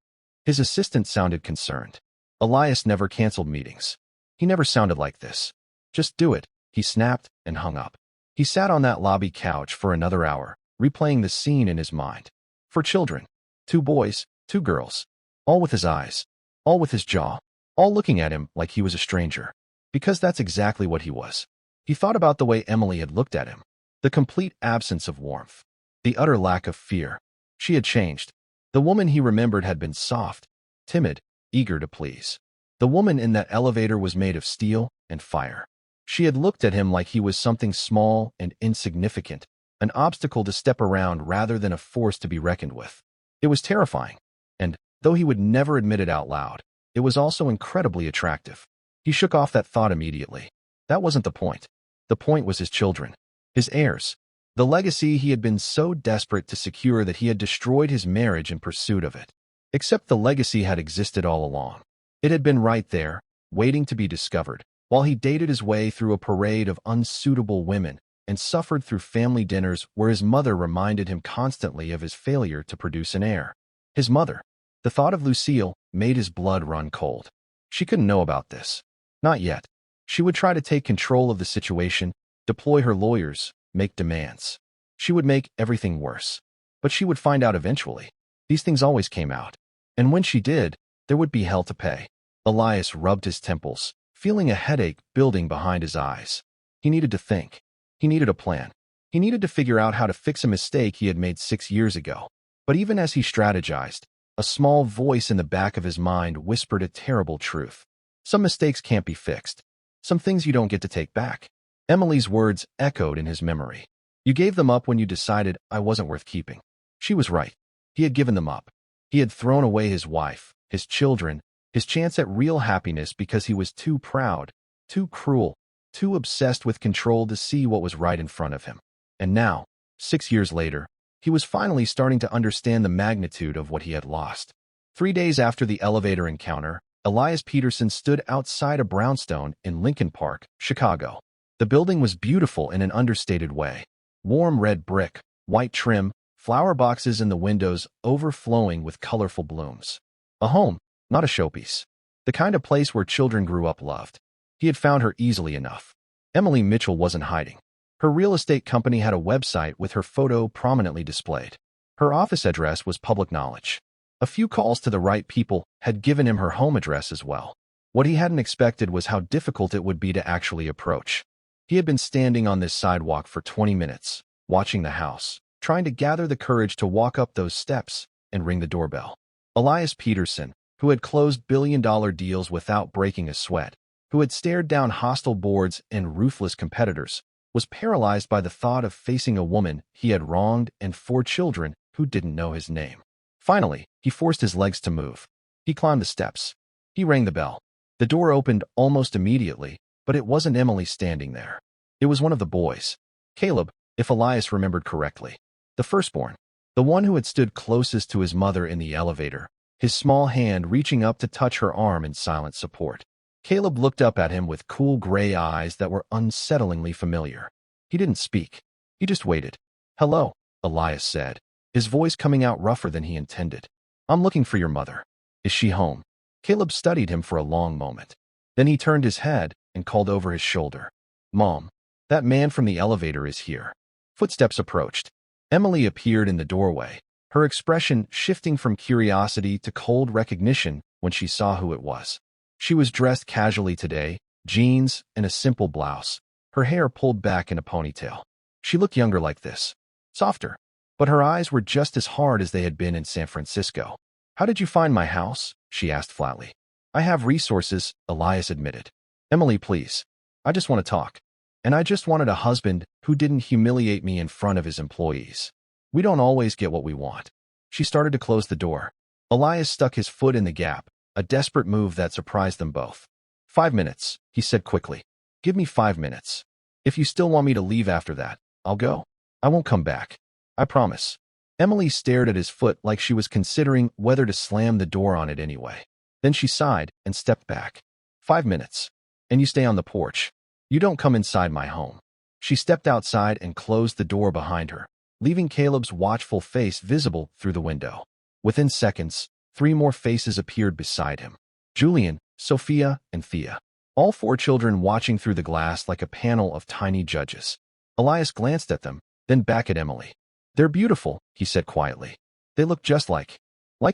His assistant sounded concerned. Elias never canceled meetings. He never sounded like this. "Just do it," he snapped and hung up. He sat on that lobby couch for another hour, replaying the scene in his mind. 4 children. 2 boys, 2 girls. All with his eyes. All with his jaw. All looking at him like he was a stranger. Because that's exactly what he was. He thought about the way Emily had looked at him. The complete absence of warmth. The utter lack of fear. She had changed. The woman he remembered had been soft, timid, eager to please. The woman in that elevator was made of steel and fire. She had looked at him like he was something small and insignificant, an obstacle to step around rather than a force to be reckoned with. It was terrifying, and, though he would never admit it out loud, it was also incredibly attractive. He shook off that thought immediately. That wasn't the point. The point was his children, his heirs, the legacy he had been so desperate to secure that he had destroyed his marriage in pursuit of it. Except the legacy had existed all along. It had been right there, waiting to be discovered, while he dated his way through a parade of unsuitable women and suffered through family dinners where his mother reminded him constantly of his failure to produce an heir. His mother. The thought of Lucille made his blood run cold. She couldn't know about this. Not yet. She would try to take control of the situation, deploy her lawyers, make demands. She would make everything worse. But she would find out eventually. These things always came out. And when she did, there would be hell to pay. Elias rubbed his temples, feeling a headache building behind his eyes. He needed to think. He needed a plan. He needed to figure out how to fix a mistake he had made 6 years ago. But even as he strategized, a small voice in the back of his mind whispered a terrible truth. Some mistakes can't be fixed. Some things you don't get to take back. Emily's words echoed in his memory. You gave them up when you decided I wasn't worth keeping. She was right. He had given them up. He had thrown away his wife, his children, his chance at real happiness because he was too proud, too cruel, too obsessed with control to see what was right in front of him. And now, 6 years later, he was finally starting to understand the magnitude of what he had lost. 3 days after the elevator encounter, Elias Peterson stood outside a brownstone in Lincoln Park, Chicago. The building was beautiful in an understated way. Warm red brick, white trim, flower boxes in the windows overflowing with colorful blooms. A home, not a showpiece. The kind of place where children grew up loved. He had found her easily enough. Emily Mitchell wasn't hiding. Her real estate company had a website with her photo prominently displayed. Her office address was public knowledge. A few calls to the right people had given him her home address as well. What he hadn't expected was how difficult it would be to actually approach. He had been standing on this sidewalk for 20 minutes, watching the house, trying to gather the courage to walk up those steps and ring the doorbell. Elias Peterson, who had closed billion-dollar deals without breaking a sweat, who had stared down hostile boards and ruthless competitors, was paralyzed by the thought of facing a woman he had wronged and 4 children who didn't know his name. Finally, he forced his legs to move. He climbed the steps. He rang the bell. The door opened almost immediately, but it wasn't Emily standing there. It was one of the boys. Caleb, if Elias remembered correctly. The firstborn. The one who had stood closest to his mother in the elevator, his small hand reaching up to touch her arm in silent support. Caleb looked up at him with cool gray eyes that were unsettlingly familiar. He didn't speak. He just waited. "Hello," Elias said, his voice coming out rougher than he intended. "I'm looking for your mother. Is she home?" Caleb studied him for a long moment. Then he turned his head and called over his shoulder. "Mom, that man from the elevator is here." Footsteps approached. Emily appeared in the doorway, her expression shifting from curiosity to cold recognition when she saw who it was. She was dressed casually today, jeans and a simple blouse, her hair pulled back in a ponytail. She looked younger like this, softer, but her eyes were just as hard as they had been in San Francisco. "How did you find my house?" she asked flatly. "I have resources," Elias admitted. "Emily, please. I just want to talk. And I just wanted a husband who didn't humiliate me in front of his employees. We don't always get what we want." She started to close the door. Elias stuck his foot in the gap, a desperate move that surprised them both. "5 minutes," he said quickly. "Give me 5 minutes. If you still want me to leave after that, I'll go. I won't come back. I promise." Emily stared at his foot like she was considering whether to slam the door on it anyway. Then she sighed and stepped back. "5 minutes. And you stay on the porch. You don't come inside my home." She stepped outside and closed the door behind her, leaving Caleb's watchful face visible through the window. Within seconds, 3 more faces appeared beside him. Julian, Sophia, and Thea. All 4 children watching through the glass like a panel of tiny judges. Elias glanced at them, then back at Emily. "They're beautiful," he said quietly. "They look just like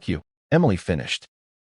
you," Emily finished.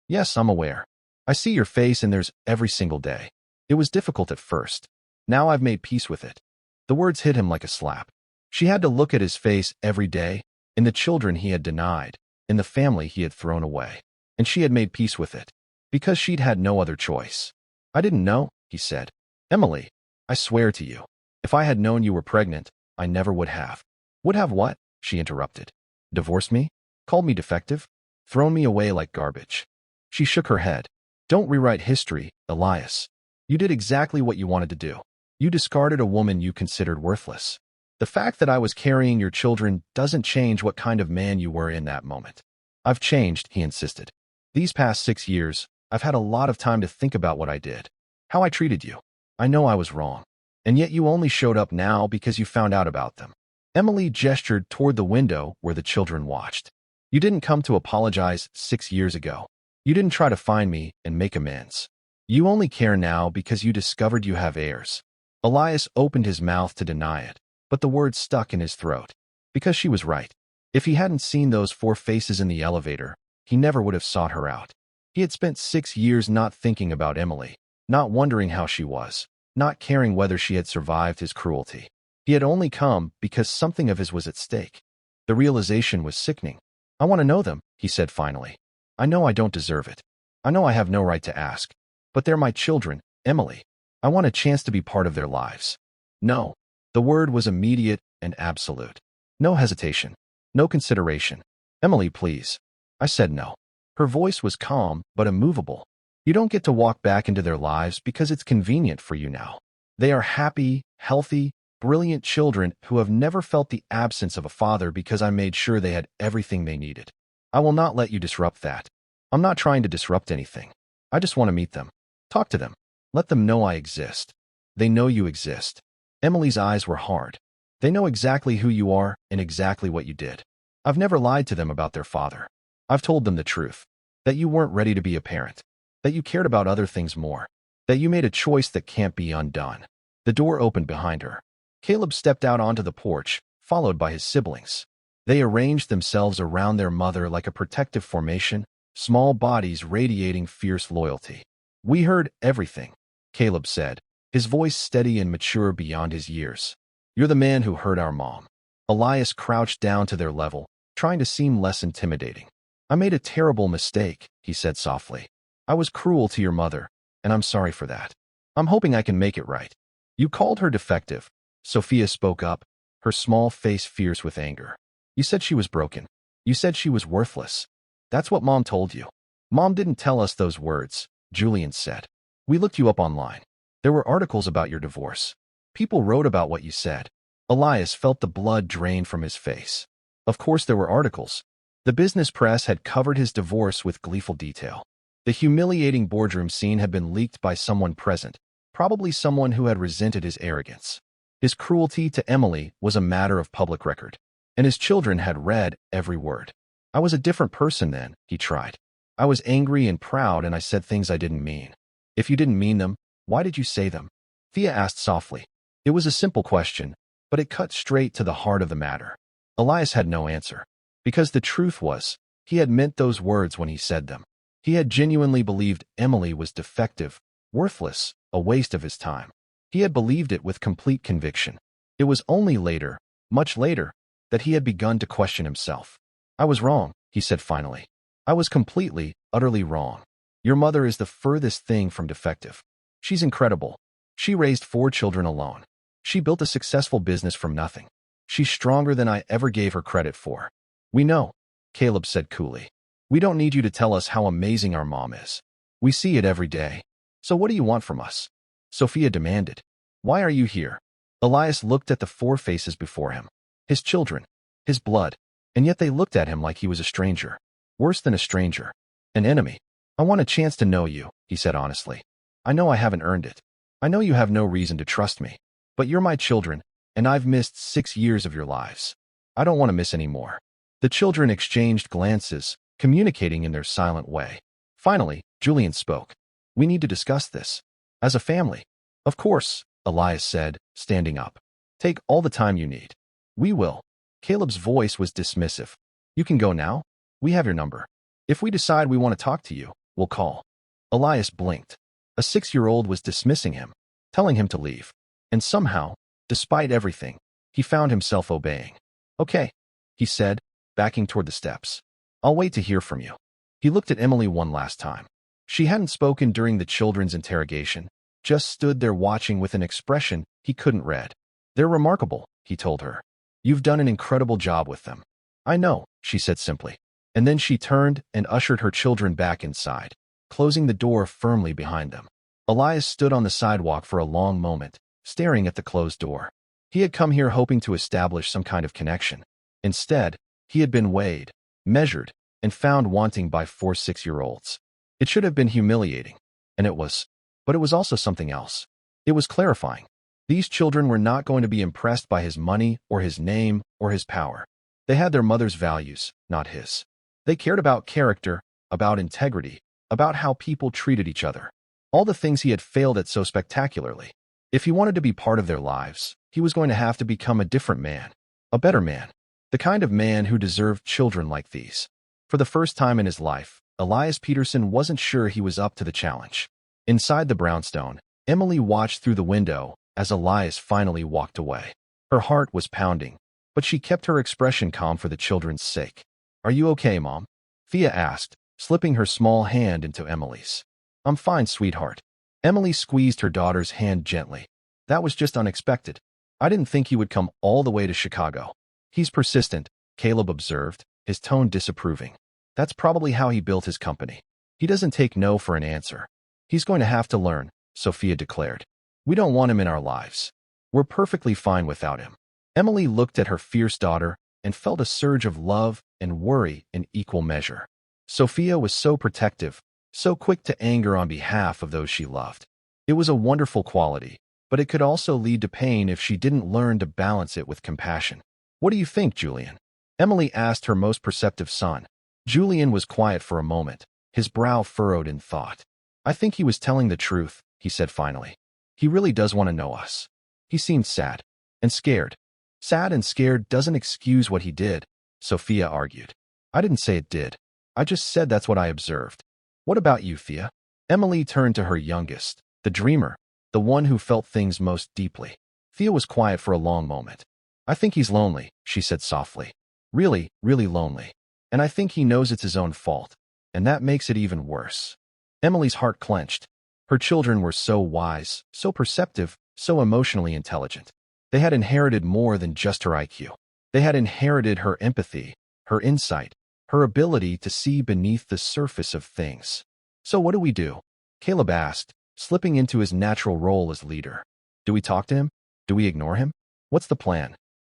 "Yes, I'm aware. I see your face and there's every single day. It was difficult at first. Now I've made peace with it." The words hit him like a slap. She had to look at his face every day, in the children he had denied, in the family he had thrown away. And she had made peace with it, because she'd had no other choice. "I didn't know," he said. "Emily, I swear to you, if I had known you were pregnant, I never would have." "Would have what?" she interrupted. "Divorced me? Called me defective? Thrown me away like garbage?" She shook her head. "Don't rewrite history, Elias. You did exactly what you wanted to do. You discarded a woman you considered worthless. The fact that I was carrying your children doesn't change what kind of man you were in that moment." "I've changed," he insisted. "These past 6 years, I've had a lot of time to think about what I did, how I treated you. I know I was wrong. And yet you only showed up now because you found out about them." Emily gestured toward the window where the children watched. "You didn't come to apologize 6 years ago. You didn't try to find me and make amends. You only care now because you discovered you have heirs." Elias opened his mouth to deny it, but the words stuck in his throat. Because she was right. If he hadn't seen those 4 faces in the elevator, he never would have sought her out. He had spent 6 years not thinking about Emily, not wondering how she was, not caring whether she had survived his cruelty. He had only come because something of his was at stake. The realization was sickening. "I want to know them," he said finally. "I know I don't deserve it. I know I have no right to ask. But they're my children, Emily. I want a chance to be part of their lives." "No." The word was immediate and absolute. No hesitation. No consideration. "Emily, please." I said no. Her voice was calm but immovable. "You don't get to walk back into their lives because it's convenient for you now. They are happy, healthy, brilliant children who have never felt the absence of a father because I made sure they had everything they needed. I will not let you disrupt that. I'm not trying to disrupt anything. I just want to meet them. Talk to them. Let them know I exist. They know you exist." Emily's eyes were hard. "They know exactly who you are and exactly what you did. I've never lied to them about their father. I've told them the truth. That you weren't ready to be a parent. That you cared about other things more. That you made a choice that can't be undone." The door opened behind her. Caleb stepped out onto the porch, followed by his siblings. They arranged themselves around their mother like a protective formation, small bodies radiating fierce loyalty. "We heard everything," Caleb said, his voice steady and mature beyond his years. "You're the man who hurt our mom." Elias crouched down to their level, trying to seem less intimidating. "I made a terrible mistake," he said softly. "I was cruel to your mother, and I'm sorry for that. I'm hoping I can make it right." "You called her defective," Sophia spoke up, her small face fierce with anger. "You said she was broken. You said she was worthless. That's what Mom told you." "Mom didn't tell us those words," Julian said. "We looked you up online. There were articles about your divorce. People wrote about what you said." Elias felt the blood drain from his face. Of course there were articles. The business press had covered his divorce with gleeful detail. The humiliating boardroom scene had been leaked by someone present, probably someone who had resented his arrogance. His cruelty to Emily was a matter of public record, and his children had read every word. "I was a different person then," he tried. "I was angry and proud, and I said things I didn't mean." "If you didn't mean them, why did you say them?" Thea asked softly. It was a simple question, but it cut straight to the heart of the matter. Elias had no answer. Because the truth was, he had meant those words when he said them. He had genuinely believed Emily was defective, worthless, a waste of his time. He had believed it with complete conviction. It was only later, much later, that he had begun to question himself. "I was wrong," he said finally. "I was completely, utterly wrong. Your mother is the furthest thing from defective. She's incredible. She raised 4 children alone. She built a successful business from nothing. She's stronger than I ever gave her credit for." "We know," Caleb said coolly. "We don't need you to tell us how amazing our mom is. We see it every day. So what do you want from us?" Sophia demanded. "Why are you here?" Elias looked at the 4 faces before him. His children, his blood, and yet they looked at him like he was a stranger. Worse than a stranger, an enemy. "I want a chance to know you," he said honestly. "I know I haven't earned it. I know you have no reason to trust me. But you're my children, and I've missed 6 years of your lives. I don't want to miss any more." The children exchanged glances, communicating in their silent way. Finally, Julian spoke. "We need to discuss this. As a family." "Of course," Elias said, standing up. "Take all the time you need." "We will." Caleb's voice was dismissive. "You can go now. We have your number. If we decide we want to talk to you, we'll call." Elias blinked. A 6-year-old was dismissing him, telling him to leave. And somehow, despite everything, he found himself obeying. "Okay," he said, backing toward the steps. "I'll wait to hear from you." He looked at Emily one last time. She hadn't spoken during the children's interrogation, just stood there watching with an expression he couldn't read. "They're remarkable," he told her. "You've done an incredible job with them." "I know," she said simply. And then she turned and ushered her children back inside, closing the door firmly behind them. Elias stood on the sidewalk for a long moment, staring at the closed door. He had come here hoping to establish some kind of connection. Instead, he had been weighed, measured, and found wanting by 4 6-year-olds. It should have been humiliating, and it was. But it was also something else. It was clarifying. These children were not going to be impressed by his money or his name or his power. They had their mother's values, not his. They cared about character, about integrity, about how people treated each other. All the things he had failed at so spectacularly. If he wanted to be part of their lives, he was going to have to become a different man, a better man, the kind of man who deserved children like these. For the first time in his life, Elias Peterson wasn't sure he was up to the challenge. Inside the brownstone, Emily watched through the window as Elias finally walked away. Her heart was pounding, but she kept her expression calm for the children's sake. "Are you okay, Mom?" Thea asked, slipping her small hand into Emily's. "I'm fine, sweetheart." Emily squeezed her daughter's hand gently. "That was just unexpected. I didn't think he would come all the way to Chicago." "He's persistent," Caleb observed, his tone disapproving. "That's probably how he built his company. He doesn't take no for an answer." "He's going to have to learn," Sophia declared. "We don't want him in our lives. We're perfectly fine without him." Emily looked at her fierce daughter and felt a surge of love and worry in equal measure. Sophia was so protective, so quick to anger on behalf of those she loved. It was a wonderful quality, but it could also lead to pain if she didn't learn to balance it with compassion. "What do you think, Julian?" Emily asked her most perceptive son. Julian was quiet for a moment, his brow furrowed in thought. "I think he was telling the truth," he said finally. "He really does want to know us." He seemed sad and scared. Sad and scared doesn't excuse what he did, Sophia argued. I didn't say it did. I just said that's what I observed. What about you, Thea? Emily turned to her youngest, the dreamer, the one who felt things most deeply. Thea was quiet for a long moment. I think he's lonely, she said softly. Really, really lonely. And I think he knows it's his own fault. And that makes it even worse. Emily's heart clenched. Her children were so wise, so perceptive, so emotionally intelligent. They had inherited more than just her IQ. They had inherited her empathy, her insight, her ability to see beneath the surface of things. So what do we do? Caleb asked, slipping into his natural role as leader. Do we talk to him? Do we ignore him? What's the plan?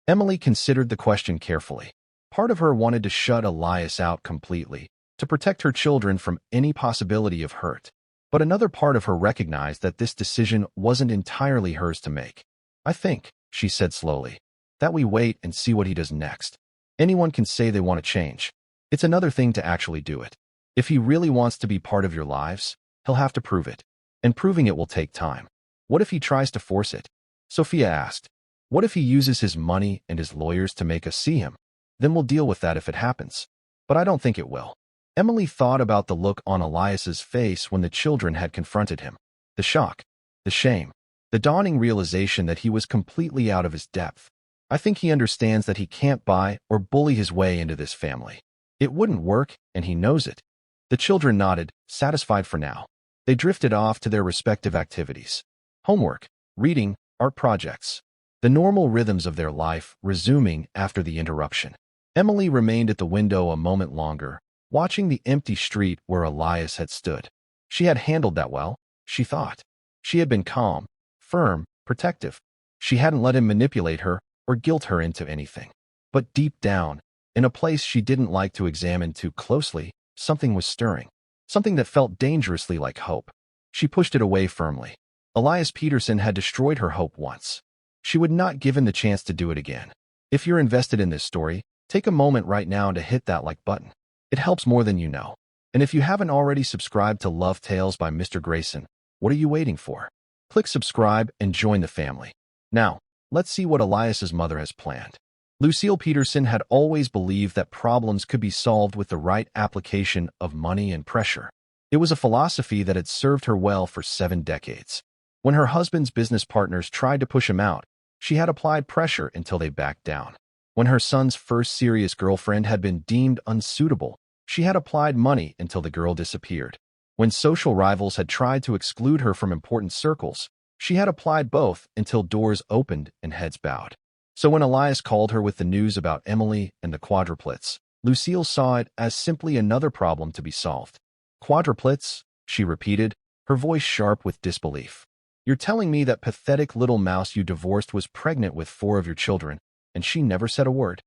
Emily considered the question carefully. Part of her wanted to shut Elias out completely, to protect her children from any possibility of hurt. But another part of her recognized that this decision wasn't entirely hers to make. I think, she said slowly, that we wait and see what he does next. Anyone can say they want to change. It's another thing to actually do it. If he really wants to be part of your lives, he'll have to prove it. And proving it will take time. What if he tries to force it? Sophia asked. What if he uses his money and his lawyers to make us see him? Then we'll deal with that if it happens. But I don't think it will. Emily thought about the look on Elias's face when the children had confronted him. The shock, the shame, the dawning realization that he was completely out of his depth. I think he understands that he can't buy or bully his way into this family. It wouldn't work, and he knows it. The children nodded, satisfied for now. They drifted off to their respective activities. Homework, reading, art projects. The normal rhythms of their life resuming after the interruption. Emily remained at the window a moment longer, watching the empty street where Elias had stood. She had handled that well, she thought. She had been calm, firm, protective. She hadn't let him manipulate her or guilt her into anything. But deep down, in a place she didn't like to examine too closely, something was stirring. Something that felt dangerously like hope. She pushed it away firmly. Elias Peterson had destroyed her hope once. She would not give him the chance to do it again. If you're invested in this story, take a moment right now to hit that like button. It helps more than you know. And if you haven't already subscribed to Love Tales by Mr. Grayson, what are you waiting for? Click subscribe and join the family. Now, let's see what Elias's mother has planned. Lucille Peterson had always believed that problems could be solved with the right application of money and pressure. It was a philosophy that had served her well for 7 decades. When her husband's business partners tried to push him out, she had applied pressure until they backed down. When her son's first serious girlfriend had been deemed unsuitable, she had applied money until the girl disappeared. When social rivals had tried to exclude her from important circles, she had applied both until doors opened and heads bowed. So when Elias called her with the news about Emily and the quadruplets, Lucille saw it as simply another problem to be solved. Quadruplets, she repeated, her voice sharp with disbelief. You're telling me that pathetic little mouse you divorced was pregnant with 4 of your children, and she never said a word?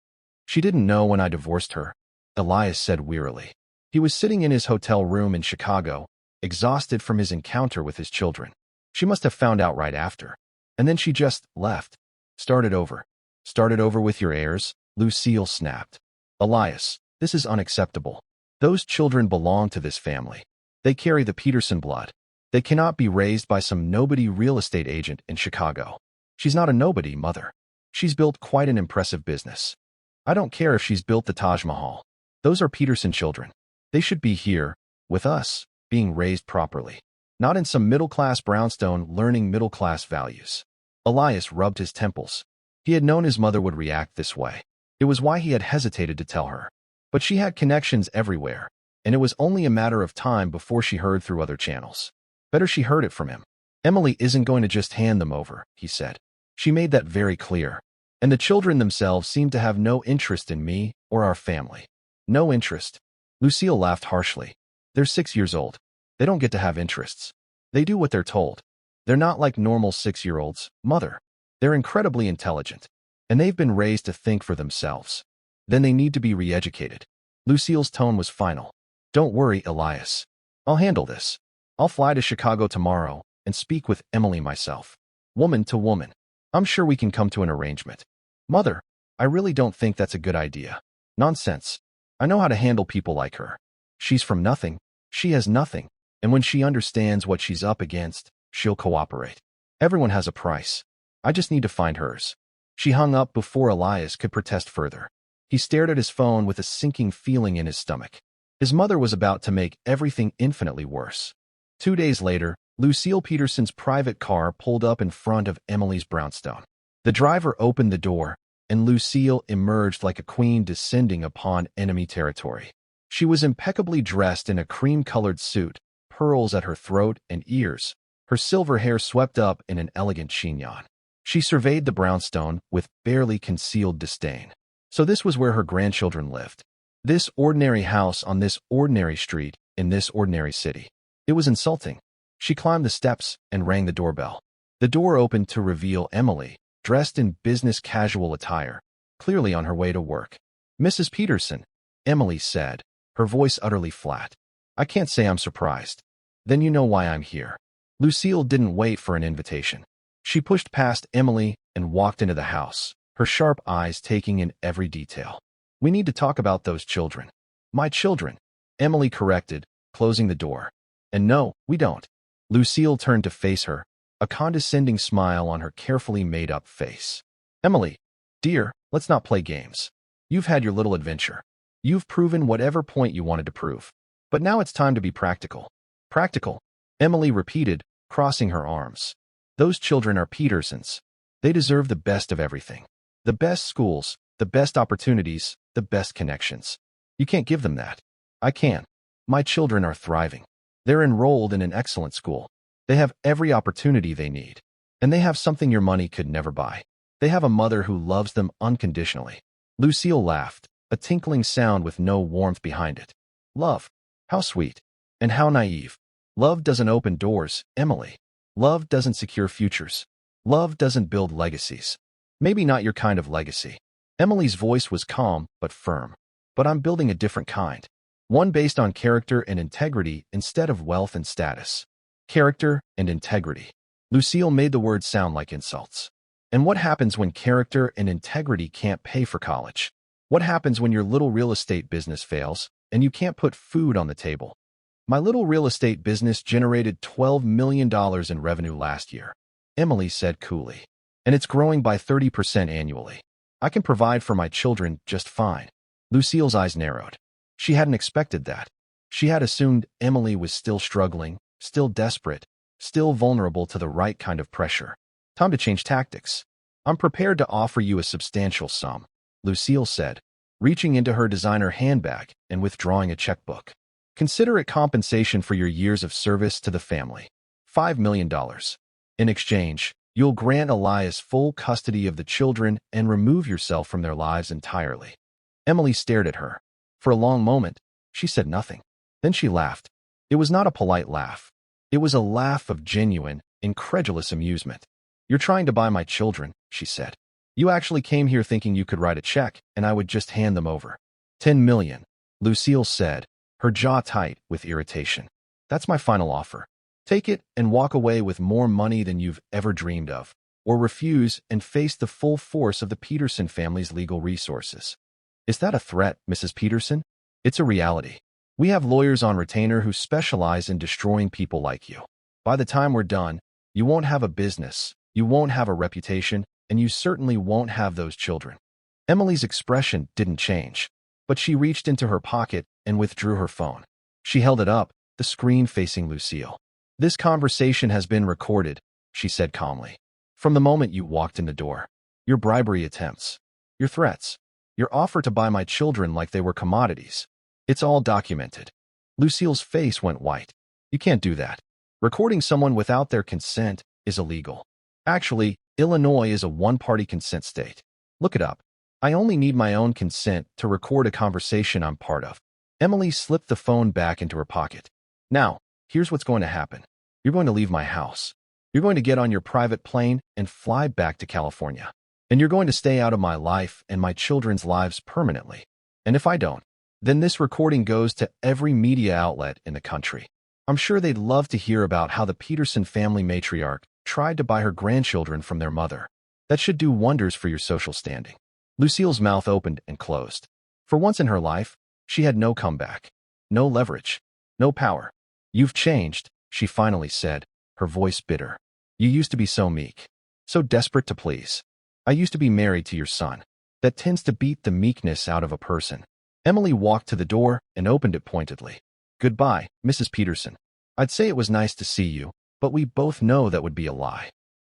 She didn't know when I divorced her, Elias said wearily. He was sitting in his hotel room in Chicago, exhausted from his encounter with his children. She must have found out right after. And then she just left. Started over with your heirs, Lucille snapped. Elias, this is unacceptable. Those children belong to this family. They carry the Peterson blood. They cannot be raised by some nobody real estate agent in Chicago. She's not a nobody, mother. She's built quite an impressive business. I don't care if she's built the Taj Mahal. Those are Peterson children. They should be here, with us, being raised properly. Not in some middle-class brownstone learning middle-class values. Elias rubbed his temples. He had known his mother would react this way. It was why he had hesitated to tell her. But she had connections everywhere, and it was only a matter of time before she heard through other channels. Better she heard it from him. Emily isn't going to just hand them over, he said. She made that very clear. And the children themselves seem to have no interest in me or our family. No interest. Lucille laughed harshly. They're 6 years old. They don't get to have interests. They do what they're told. They're not like normal 6-year-olds, mother. They're incredibly intelligent, and they've been raised to think for themselves. Then they need to be re-educated. Lucille's tone was final. Don't worry, Elias. I'll handle this. I'll fly to Chicago tomorrow and speak with Emily myself. Woman to woman. I'm sure we can come to an arrangement. Mother, I really don't think that's a good idea. Nonsense. I know how to handle people like her. She's from nothing. She has nothing. And when she understands what she's up against, she'll cooperate. Everyone has a price. I just need to find hers. She hung up before Elias could protest further. He stared at his phone with a sinking feeling in his stomach. His mother was about to make everything infinitely worse. 2 days later, Lucille Peterson's private car pulled up in front of Emily's brownstone. The driver opened the door, and Lucille emerged like a queen descending upon enemy territory. She was impeccably dressed in a cream-colored suit, pearls at her throat and ears, her silver hair swept up in an elegant chignon. She surveyed the brownstone with barely concealed disdain. So this was where her grandchildren lived. This ordinary house on this ordinary street in this ordinary city. It was insulting. She climbed the steps and rang the doorbell. The door opened to reveal Emily, dressed in business casual attire, clearly on her way to work. "Mrs. Peterson," Emily said, her voice utterly flat. "I can't say I'm surprised. Then you know why I'm here." Lucille didn't wait for an invitation. She pushed past Emily and walked into the house, her sharp eyes taking in every detail. "We need to talk about those children." "My children," Emily corrected, closing the door. "And no, we don't." Lucille turned to face her, a condescending smile on her carefully made-up face. "Emily, dear, let's not play games. You've had your little adventure. You've proven whatever point you wanted to prove. But now it's time to be practical." "Practical," Emily repeated, crossing her arms. "Those children are Petersons. They deserve the best of everything. The best schools, the best opportunities, the best connections. You can't give them that. I can. My children are thriving. They're enrolled in an excellent school. They have every opportunity they need. And they have something your money could never buy. They have a mother who loves them unconditionally." Lucille laughed, a tinkling sound with no warmth behind it. "Love. How sweet. And how naive. Love doesn't open doors, Emily. Love doesn't secure futures. Love doesn't build legacies. Maybe not your kind of legacy." Emily's voice was calm but firm. "But I'm building a different kind. One based on character and integrity instead of wealth and status." Character and integrity. Lucille made the words sound like insults. "And what happens when character and integrity can't pay for college? What happens when your little real estate business fails and you can't put food on the table?" "My little real estate business generated $12 million in revenue last year," Emily said coolly. "And it's growing by 30% annually. I can provide for my children just fine." Lucille's eyes narrowed. She hadn't expected that. She had assumed Emily was still struggling, still desperate, still vulnerable to the right kind of pressure. "Time to change tactics. I'm prepared to offer you a substantial sum," Lucille said, reaching into her designer handbag and withdrawing a checkbook. "Consider it compensation for your years of service to the family. $5 million. In exchange, you'll grant Elias full custody of the children and remove yourself from their lives entirely." Emily stared at her. For a long moment, she said nothing. Then she laughed. It was not a polite laugh. It was a laugh of genuine, incredulous amusement. "You're trying to buy my children," she said. "You actually came here thinking you could write a check and I would just hand them over." $10 million, Lucille said, her jaw tight with irritation. "That's my final offer. Take it and walk away with more money than you've ever dreamed of, or refuse and face the full force of the Peterson family's legal resources." "Is that a threat, Mrs. Peterson?" "It's a reality. We have lawyers on retainer who specialize in destroying people like you. By the time we're done, you won't have a business, you won't have a reputation, and you certainly won't have those children." Emily's expression didn't change, but she reached into her pocket and withdrew her phone. She held it up, the screen facing Lucille. "This conversation has been recorded," she said calmly. "From the moment you walked in the door. Your bribery attempts, your threats, your offer to buy my children like they were commodities. It's all documented." Lucille's face went white. "You can't do that. Recording someone without their consent is illegal. Actually, Illinois is a one-party consent state. Look it up. I only need my own consent to record a conversation I'm part of." Emily slipped the phone back into her pocket. "Now, here's what's going to happen. You're going to leave my house. You're going to get on your private plane and fly back to California. And you're going to stay out of my life and my children's lives permanently. And if I don't, then this recording goes to every media outlet in the country. I'm sure they'd love to hear about how the Peterson family matriarch tried to buy her grandchildren from their mother. That should do wonders for your social standing." Lucille's mouth opened and closed. For once in her life, she had no comeback, no leverage, no power. "You've changed," she finally said, her voice bitter. "You used to be so meek, so desperate to please. I used to be married to your son. that tends to beat the meekness out of a person. Emily walked to the door and opened it pointedly. Goodbye, Mrs. Peterson. I'd say it was nice to see you, but we both know that would be a lie.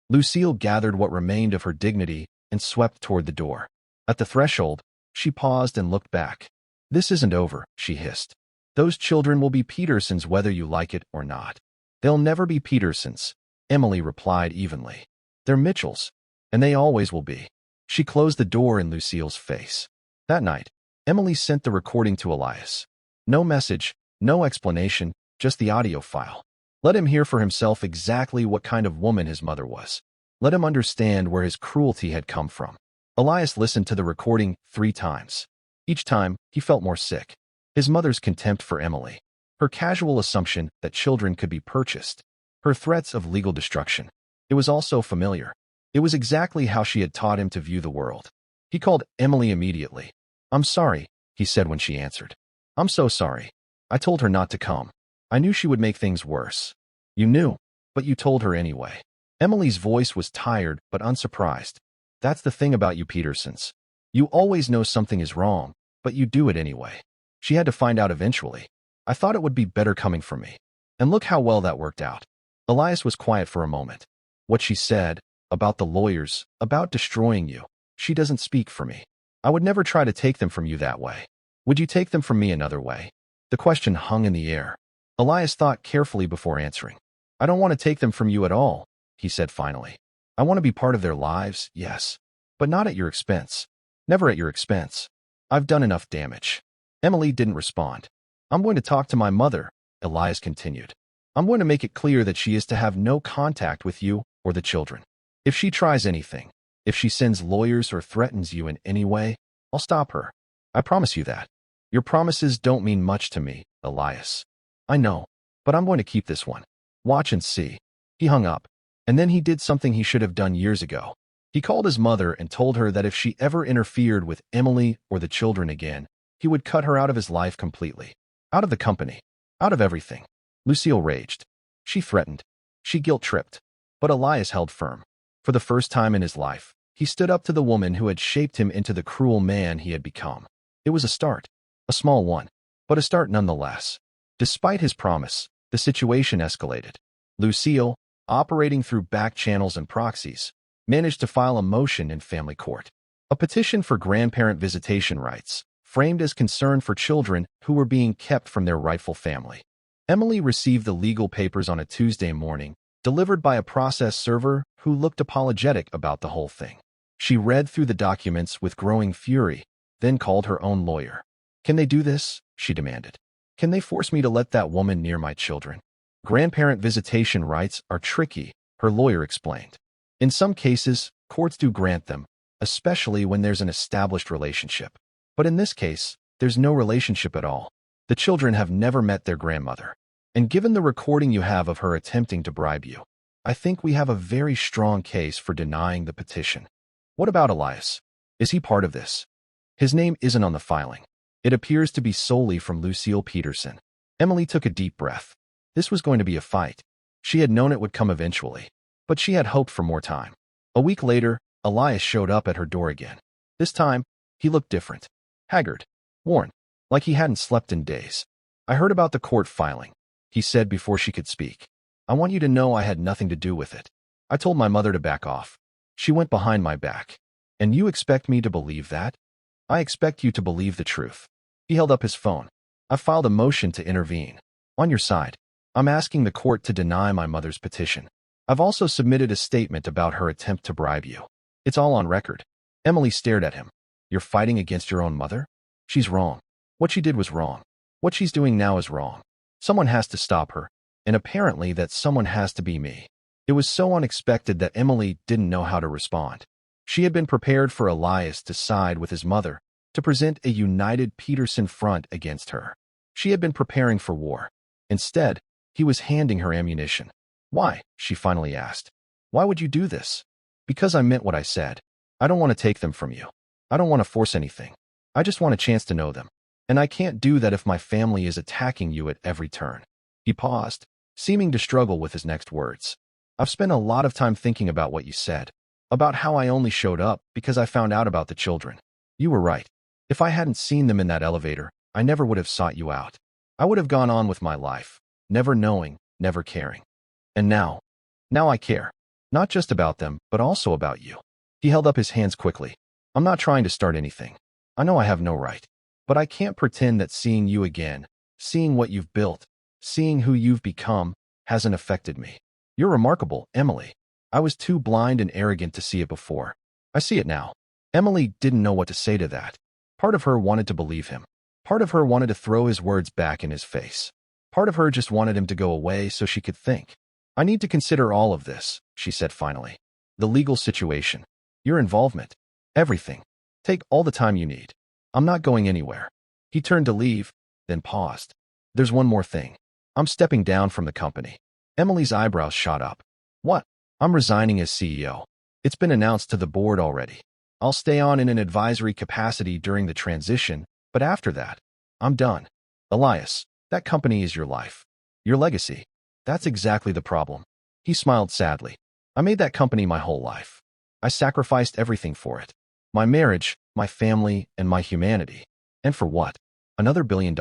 Lucille gathered what remained of her dignity and swept toward the door. At the threshold, she paused and looked back. This isn't over, she hissed. Those children will be Petersons whether you like it or not. They'll never be Petersons, Emily replied evenly. They're Mitchells, and they always will be. She closed the door in Lucille's face. That night, Emily sent the recording to Elias. No message, no explanation, just the audio file. Let him hear for himself exactly what kind of woman his mother was. Let him understand where his cruelty had come from. Elias listened to the recording 3 times. Each time, he felt more sick. His mother's contempt for Emily. Her casual assumption that children could be purchased. Her threats of legal destruction. It was all so familiar. It was exactly how she had taught him to view the world. He called Emily immediately. I'm sorry, he said when she answered. I'm so sorry. I told her not to come. I knew she would make things worse. You knew, but you told her anyway. Emily's voice was tired but unsurprised. That's the thing about you Petersons. You always know something is wrong, but you do it anyway. She had to find out eventually. I thought it would be better coming from me. And look how well that worked out. Elias was quiet for a moment. What she said, about the lawyers, about destroying you, she doesn't speak for me. I would never try to take them from you that way. Would you take them from me another way? The question hung in the air. Elias thought carefully before answering. I don't want to take them from you at all, he said finally. I want to be part of their lives, yes, but not at your expense. Never at your expense. I've done enough damage. Emily didn't respond. I'm going to talk to my mother, Elias continued. I'm going to make it clear that she is to have no contact with you or the children. If she tries anything, if she sends lawyers or threatens you in any way, I'll stop her. I promise you that. Your promises don't mean much to me, Elias. I know, but I'm going to keep this one. Watch and see. He hung up, and then he did something he should have done years ago. He called his mother and told her that if she ever interfered with Emily or the children again, he would cut her out of his life completely. Out of the company. Out of everything. Lucille raged. She threatened. She guilt-tripped. But Elias held firm. For the first time in his life, he stood up to the woman who had shaped him into the cruel man he had become. It was a start. A small one. But a start nonetheless. Despite his promise, the situation escalated. Lucille, operating through back channels and proxies, managed to file a motion in family court. A petition for grandparent visitation rights, framed as concern for children who were being kept from their rightful family. Emily received the legal papers on a Tuesday morning, delivered by a process server who looked apologetic about the whole thing. She read through the documents with growing fury, then called her own lawyer. Can they do this? She demanded. Can they force me to let that woman near my children? Grandparent visitation rights are tricky, her lawyer explained. In some cases, courts do grant them, especially when there's an established relationship. But in this case, there's no relationship at all. The children have never met their grandmother. And given the recording you have of her attempting to bribe you, I think we have a very strong case for denying the petition. What about Elias? Is he part of this? His name isn't on the filing. It appears to be solely from Lucille Peterson. Emily took a deep breath. This was going to be a fight. She had known it would come eventually, but she had hoped for more time. A week later, Elias showed up at her door again. This time, he looked different. Haggard. Worn. Like he hadn't slept in days. I heard about the court filing, he said before she could speak. I want you to know I had nothing to do with it. I told my mother to back off. She went behind my back. And you expect me to believe that? I expect you to believe the truth. He held up his phone. I filed a motion to intervene. On your side. I'm asking the court to deny my mother's petition. I've also submitted a statement about her attempt to bribe you. It's all on record. Emily stared at him. You're fighting against your own mother? She's wrong. What she did was wrong. What she's doing now is wrong. Someone has to stop her, and apparently that someone has to be me. It was so unexpected that Emily didn't know how to respond. She had been prepared for Elias to side with his mother, to present a united Peterson front against her. She had been preparing for war. Instead, he was handing her ammunition. Why? She finally asked. Why would you do this? Because I meant what I said. I don't want to take them from you. I don't want to force anything. I just want a chance to know them. And I can't do that if my family is attacking you at every turn. He paused, seeming to struggle with his next words. I've spent a lot of time thinking about what you said, about how I only showed up because I found out about the children. You were right. If I hadn't seen them in that elevator, I never would have sought you out. I would have gone on with my life, never knowing, never caring. And now I care. Not just about them, but also about you. He held up his hands quickly. I'm not trying to start anything. I know I have no right. But I can't pretend that seeing you again, seeing what you've built, seeing who you've become, hasn't affected me. You're remarkable, Emily. I was too blind and arrogant to see it before. I see it now. Emily didn't know what to say to that. Part of her wanted to believe him. Part of her wanted to throw his words back in his face. Part of her just wanted him to go away so she could think. I need to consider all of this, she said finally. The legal situation. Your involvement. Everything. Take all the time you need. I'm not going anywhere. He turned to leave, then paused. There's one more thing. I'm stepping down from the company. Emily's eyebrows shot up. What? I'm resigning as CEO. It's been announced to the board already. I'll stay on in an advisory capacity during the transition, but after that, I'm done. Elias, that company is your life. Your legacy. That's exactly the problem. He smiled sadly. I made that company my whole life. I sacrificed everything for it. My marriage, my family, and my humanity. And for what? Another $1 billion?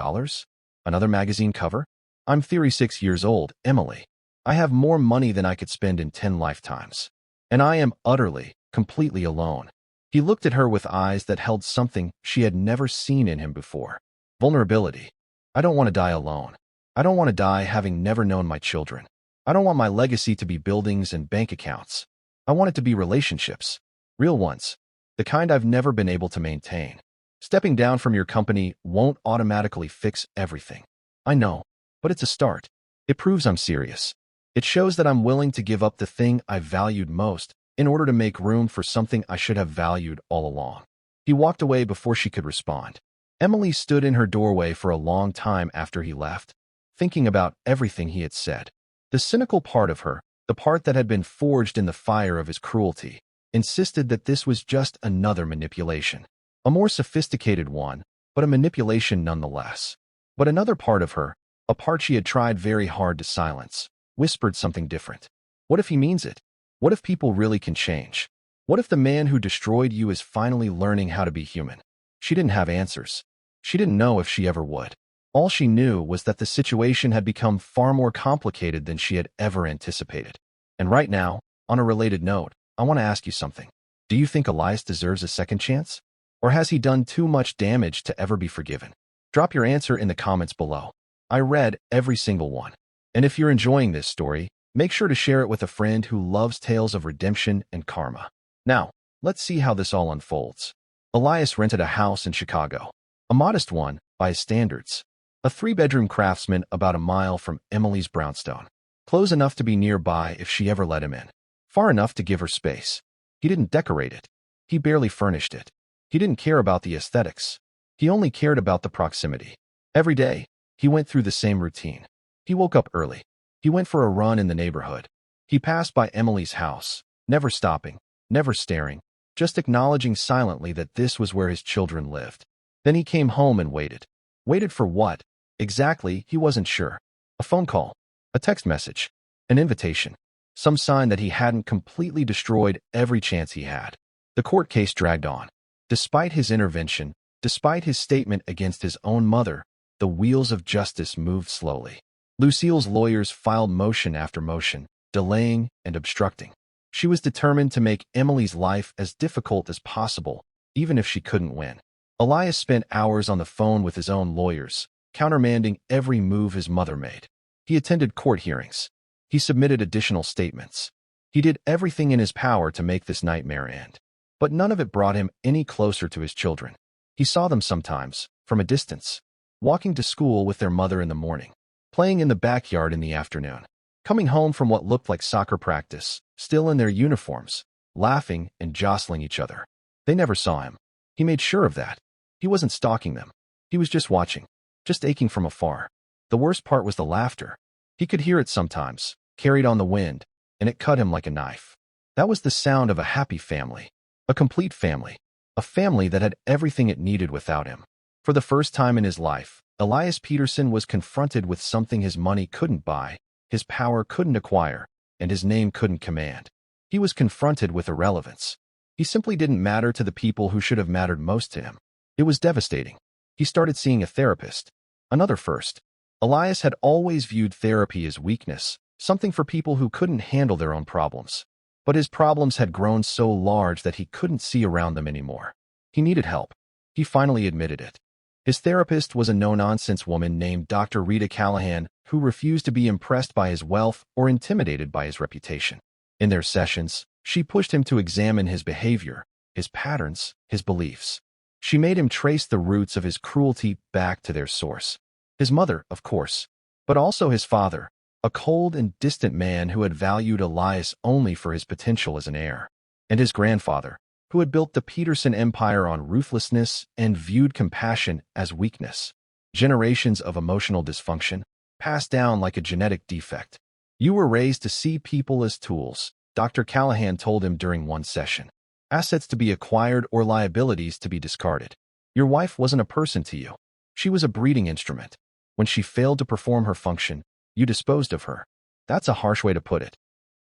Another magazine cover? I'm 36 years old, Emily. I have more money than I could spend in 10 lifetimes. And I am utterly, completely alone. He looked at her with eyes that held something she had never seen in him before. Vulnerability. I don't want to die alone. I don't want to die having never known my children. I don't want my legacy to be buildings and bank accounts. I want it to be relationships. Real ones. The kind I've never been able to maintain. Stepping down from your company won't automatically fix everything. I know, but it's a start. It proves I'm serious. It shows that I'm willing to give up the thing I valued most in order to make room for something I should have valued all along. He walked away before she could respond. Emily stood in her doorway for a long time after he left, thinking about everything he had said. The cynical part of her, the part that had been forged in the fire of his cruelty, insisted that this was just another manipulation. A more sophisticated one, but a manipulation nonetheless. But another part of her, a part she had tried very hard to silence, whispered something different. What if he means it? What if people really can change? What if the man who destroyed you is finally learning how to be human? She didn't have answers. She didn't know if she ever would. All she knew was that the situation had become far more complicated than she had ever anticipated. And right now, on a related note, I want to ask you something. Do you think Elias deserves a second chance? Or has he done too much damage to ever be forgiven? Drop your answer in the comments below. I read every single one. And if you're enjoying this story, make sure to share it with a friend who loves tales of redemption and karma. Now, let's see how this all unfolds. Elias rented a house in Chicago. A modest one, by his standards. A 3-bedroom craftsman about a mile from Emily's brownstone. Close enough to be nearby if she ever let him in. Far enough to give her space. He didn't decorate it. He barely furnished it. He didn't care about the aesthetics. He only cared about the proximity. Every day, he went through the same routine. He woke up early. He went for a run in the neighborhood. He passed by Emily's house, never stopping, never staring, just acknowledging silently that this was where his children lived. Then he came home and waited. Waited for what? Exactly, he wasn't sure. A phone call, a text message, an invitation, some sign that he hadn't completely destroyed every chance he had. The court case dragged on. Despite his intervention, despite his statement against his own mother, the wheels of justice moved slowly. Lucille's lawyers filed motion after motion, delaying and obstructing. She was determined to make Emily's life as difficult as possible, even if she couldn't win. Elias spent hours on the phone with his own lawyers, countermanding every move his mother made. He attended court hearings. He submitted additional statements. He did everything in his power to make this nightmare end. But none of it brought him any closer to his children. He saw them sometimes, from a distance, walking to school with their mother in the morning, playing in the backyard in the afternoon, coming home from what looked like soccer practice, still in their uniforms, laughing and jostling each other. They never saw him. He made sure of that. He wasn't stalking them. He was just watching, just aching from afar. The worst part was the laughter. He could hear it sometimes, carried on the wind, and it cut him like a knife. That was the sound of a happy family, a complete family, a family that had everything it needed without him. For the first time in his life, Elias Peterson was confronted with something his money couldn't buy, his power couldn't acquire, and his name couldn't command. He was confronted with irrelevance. He simply didn't matter to the people who should have mattered most to him. It was devastating. He started seeing a therapist. Another first. Elias had always viewed therapy as weakness, something for people who couldn't handle their own problems. But his problems had grown so large that he couldn't see around them anymore. He needed help. He finally admitted it. His therapist was a no-nonsense woman named Dr. Rita Callahan, who refused to be impressed by his wealth or intimidated by his reputation. In their sessions, she pushed him to examine his behavior, his patterns, his beliefs. She made him trace the roots of his cruelty back to their source. His mother, of course, but also his father, a cold and distant man who had valued Elias only for his potential as an heir, and his grandfather, who had built the Peterson empire on ruthlessness and viewed compassion as weakness. Generations of emotional dysfunction, passed down like a genetic defect. You were raised to see people as tools, Dr. Callahan told him during one session. Assets to be acquired or liabilities to be discarded. Your wife wasn't a person to you. She was a breeding instrument. When she failed to perform her function, you disposed of her. That's a harsh way to put it.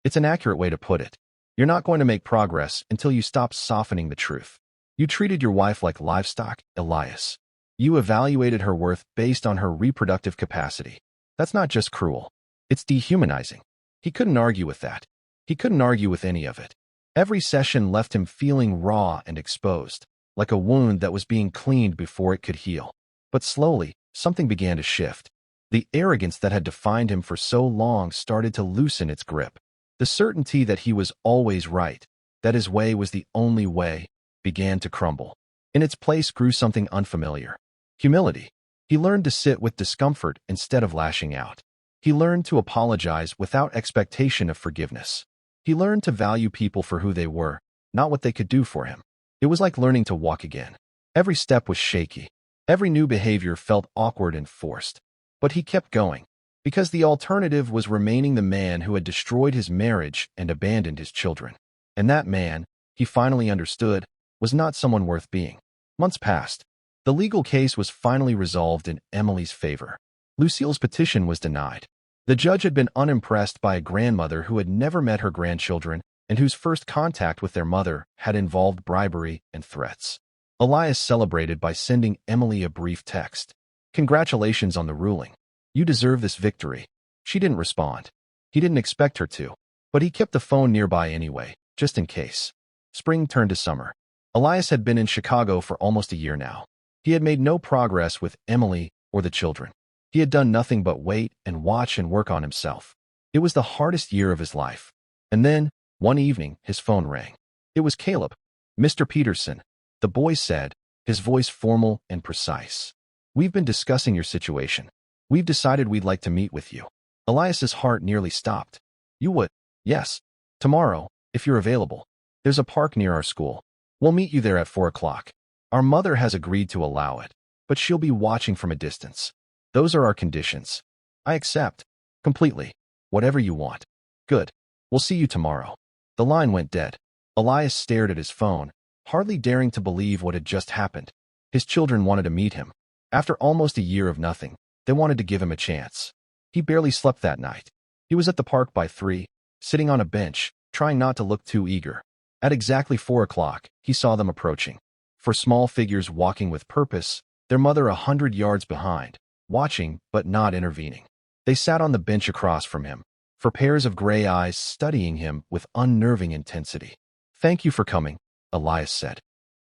It's an accurate way to put it. You're not going to make progress until you stop softening the truth. You treated your wife like livestock, Elias. You evaluated her worth based on her reproductive capacity. That's not just cruel. It's dehumanizing. He couldn't argue with that. He couldn't argue with any of it. Every session left him feeling raw and exposed, like a wound that was being cleaned before it could heal. But slowly, something began to shift. The arrogance that had defined him for so long started to loosen its grip. The certainty that he was always right, that his way was the only way, began to crumble. In its place grew something unfamiliar. Humility. He learned to sit with discomfort instead of lashing out. He learned to apologize without expectation of forgiveness. He learned to value people for who they were, not what they could do for him. It was like learning to walk again. Every step was shaky. Every new behavior felt awkward and forced. But he kept going, because the alternative was remaining the man who had destroyed his marriage and abandoned his children. And that man, he finally understood, was not someone worth being. Months passed. The legal case was finally resolved in Emily's favor. Lucille's petition was denied. The judge had been unimpressed by a grandmother who had never met her grandchildren and whose first contact with their mother had involved bribery and threats. Elias celebrated by sending Emily a brief text. "Congratulations on the ruling. You deserve this victory." She didn't respond. He didn't expect her to, but he kept the phone nearby anyway, just in case. Spring turned to summer. Elias had been in Chicago for almost a year now. He had made no progress with Emily or the children. He had done nothing but wait and watch and work on himself. It was the hardest year of his life. And then, one evening, his phone rang. It was Caleb. "Mr. Peterson," the boy said, his voice formal and precise. "We've been discussing your situation. We've decided we'd like to meet with you." Elias's heart nearly stopped. "You would?" "Yes. Tomorrow, if you're available. There's a park near our school. We'll meet you there at 4 o'clock. Our mother has agreed to allow it, but she'll be watching from a distance. Those are our conditions." "I accept. Completely. Whatever you want." "Good. We'll see you tomorrow." The line went dead. Elias stared at his phone, hardly daring to believe what had just happened. His children wanted to meet him. After almost a year of nothing, they wanted to give him a chance. He barely slept that night. He was at the park by 3, sitting on a bench, trying not to look too eager. At exactly 4 o'clock, he saw them approaching. For small figures walking with purpose, their mother 100 yards behind, watching but not intervening. They sat on the bench across from him, for pairs of gray eyes studying him with unnerving intensity. "Thank you for coming," Elias said.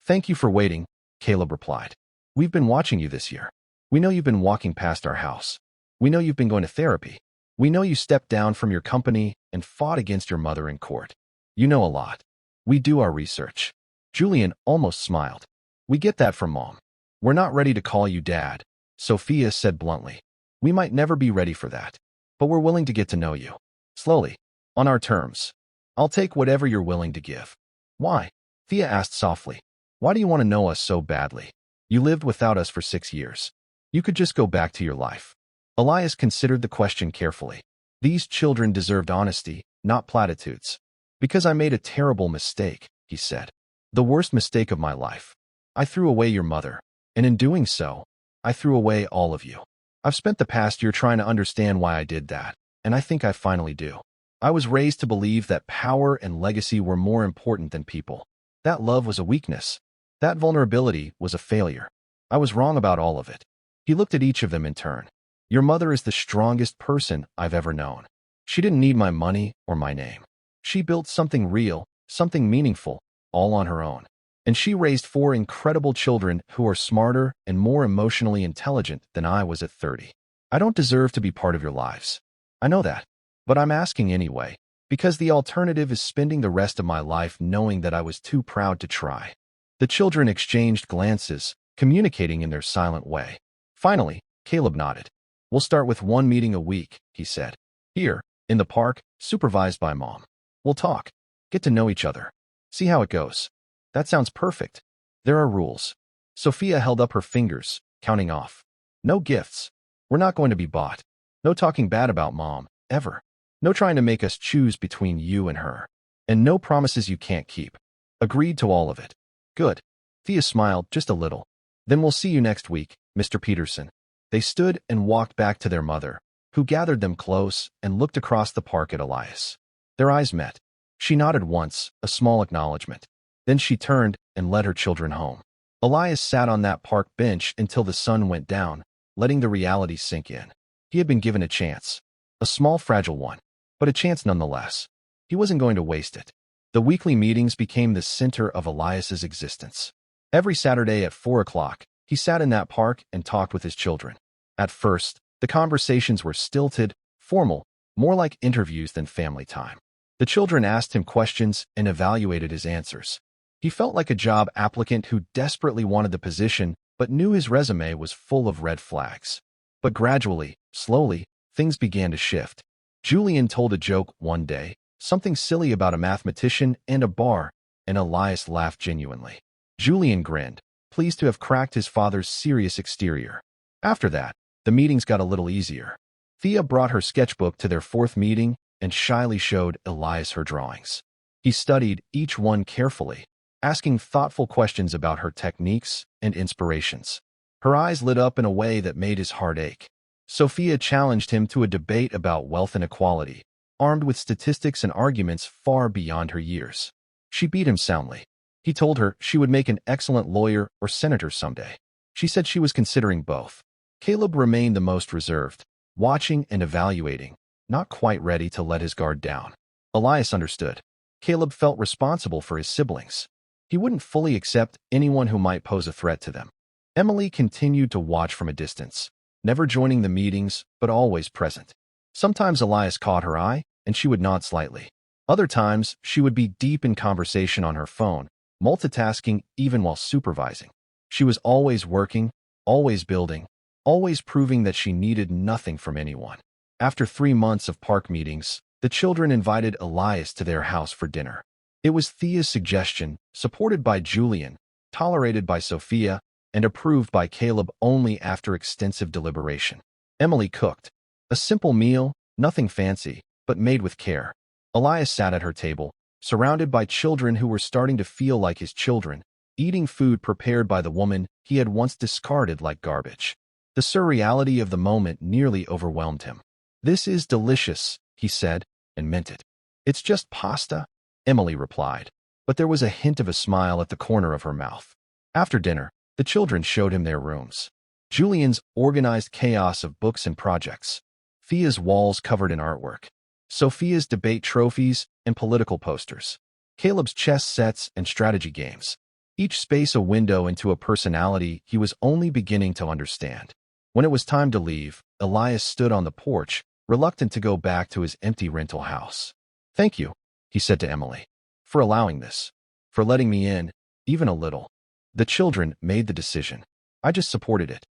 "Thank you for waiting," Caleb replied. "We've been watching you this year. We know you've been walking past our house. We know you've been going to therapy. We know you stepped down from your company and fought against your mother in court. You know a lot. We do our research." Julian almost smiled. "We get that from Mom. We're not ready to call you Dad," Sophia said bluntly. "We might never be ready for that, but we're willing to get to know you. Slowly. On our terms. I'll take whatever you're willing to give." "Why?" Thea asked softly. "Why do you want to know us so badly? You lived without us for 6 years. You could just go back to your life." Elias considered the question carefully. These children deserved honesty, not platitudes. "Because I made a terrible mistake," he said. "The worst mistake of my life. I threw away your mother, and in doing so, I threw away all of you. I've spent the past year trying to understand why I did that, and I think I finally do. I was raised to believe that power and legacy were more important than people. That love was a weakness. That vulnerability was a failure. I was wrong about all of it. He looked at each of them in turn. Your mother is the strongest person I've ever known. She didn't need my money or my name. She built something real, something meaningful, all on her own. And she raised 4 incredible children who are smarter and more emotionally intelligent than I was at 30. I don't deserve to be part of your lives. I know that. But I'm asking anyway, because the alternative is spending the rest of my life knowing that I was too proud to try. The children exchanged glances, communicating in their silent way. Finally, Caleb nodded. We'll start with 1 meeting a week, he said. Here, in the park, supervised by Mom. We'll talk, get to know each other, see how it goes. That sounds perfect. There are rules. Sophia held up her fingers, counting off. No gifts. We're not going to be bought. No talking bad about Mom, ever. No trying to make us choose between you and her. And no promises you can't keep. Agreed to all of it. Good. Thea smiled just a little. Then we'll see you next week, Mr. Peterson. They stood and walked back to their mother, who gathered them close and looked across the park at Elias. Their eyes met. She nodded once, a small acknowledgement. Then she turned and led her children home. Elias sat on that park bench until the sun went down, letting the reality sink in. He had been given a chance. A small, fragile one, but a chance nonetheless. He wasn't going to waste it. The weekly meetings became the center of Elias's existence. Every Saturday at 4 o'clock, he sat in that park and talked with his children. At first, the conversations were stilted, formal, more like interviews than family time. The children asked him questions and evaluated his answers. He felt like a job applicant who desperately wanted the position but knew his resume was full of red flags. But gradually, slowly, things began to shift. Julian told a joke one day, something silly about a mathematician and a bar, and Elias laughed genuinely. Julian grinned, pleased to have cracked his father's serious exterior. After that, the meetings got a little easier. Thea brought her sketchbook to their 4th meeting and shyly showed Elias her drawings. He studied each one carefully, asking thoughtful questions about her techniques and inspirations. Her eyes lit up in a way that made his heart ache. Sophia challenged him to a debate about wealth inequality, armed with statistics and arguments far beyond her years. She beat him soundly. He told her she would make an excellent lawyer or senator someday. She said she was considering both. Caleb remained the most reserved, watching and evaluating, not quite ready to let his guard down. Elias understood. Caleb felt responsible for his siblings. He wouldn't fully accept anyone who might pose a threat to them. Emily continued to watch from a distance, never joining the meetings, but always present. Sometimes Elias caught her eye, and she would nod slightly. Other times, she would be deep in conversation on her phone, multitasking even while supervising. She was always working, always building, always proving that she needed nothing from anyone. After 3 months of park meetings, the children invited Elias to their house for dinner. It was Thea's suggestion, supported by Julian, tolerated by Sophia, and approved by Caleb only after extensive deliberation. Emily cooked. A simple meal, nothing fancy, but made with care. Elias sat at her table, surrounded by children who were starting to feel like his children, eating food prepared by the woman he had once discarded like garbage. The surreality of the moment nearly overwhelmed him. "This is delicious," he said, and meant it. "It's just pasta," Emily replied, but there was a hint of a smile at the corner of her mouth. After dinner, the children showed him their rooms. Julian's organized chaos of books and projects. Thea's walls covered in artwork. Sophia's debate trophies and political posters. Caleb's chess sets and strategy games. Each space a window into a personality he was only beginning to understand. When it was time to leave, Elias stood on the porch, reluctant to go back to his empty rental house. "Thank you," he said to Emily, "for allowing this, for letting me in, even a little." The children made the decision. I just supported it.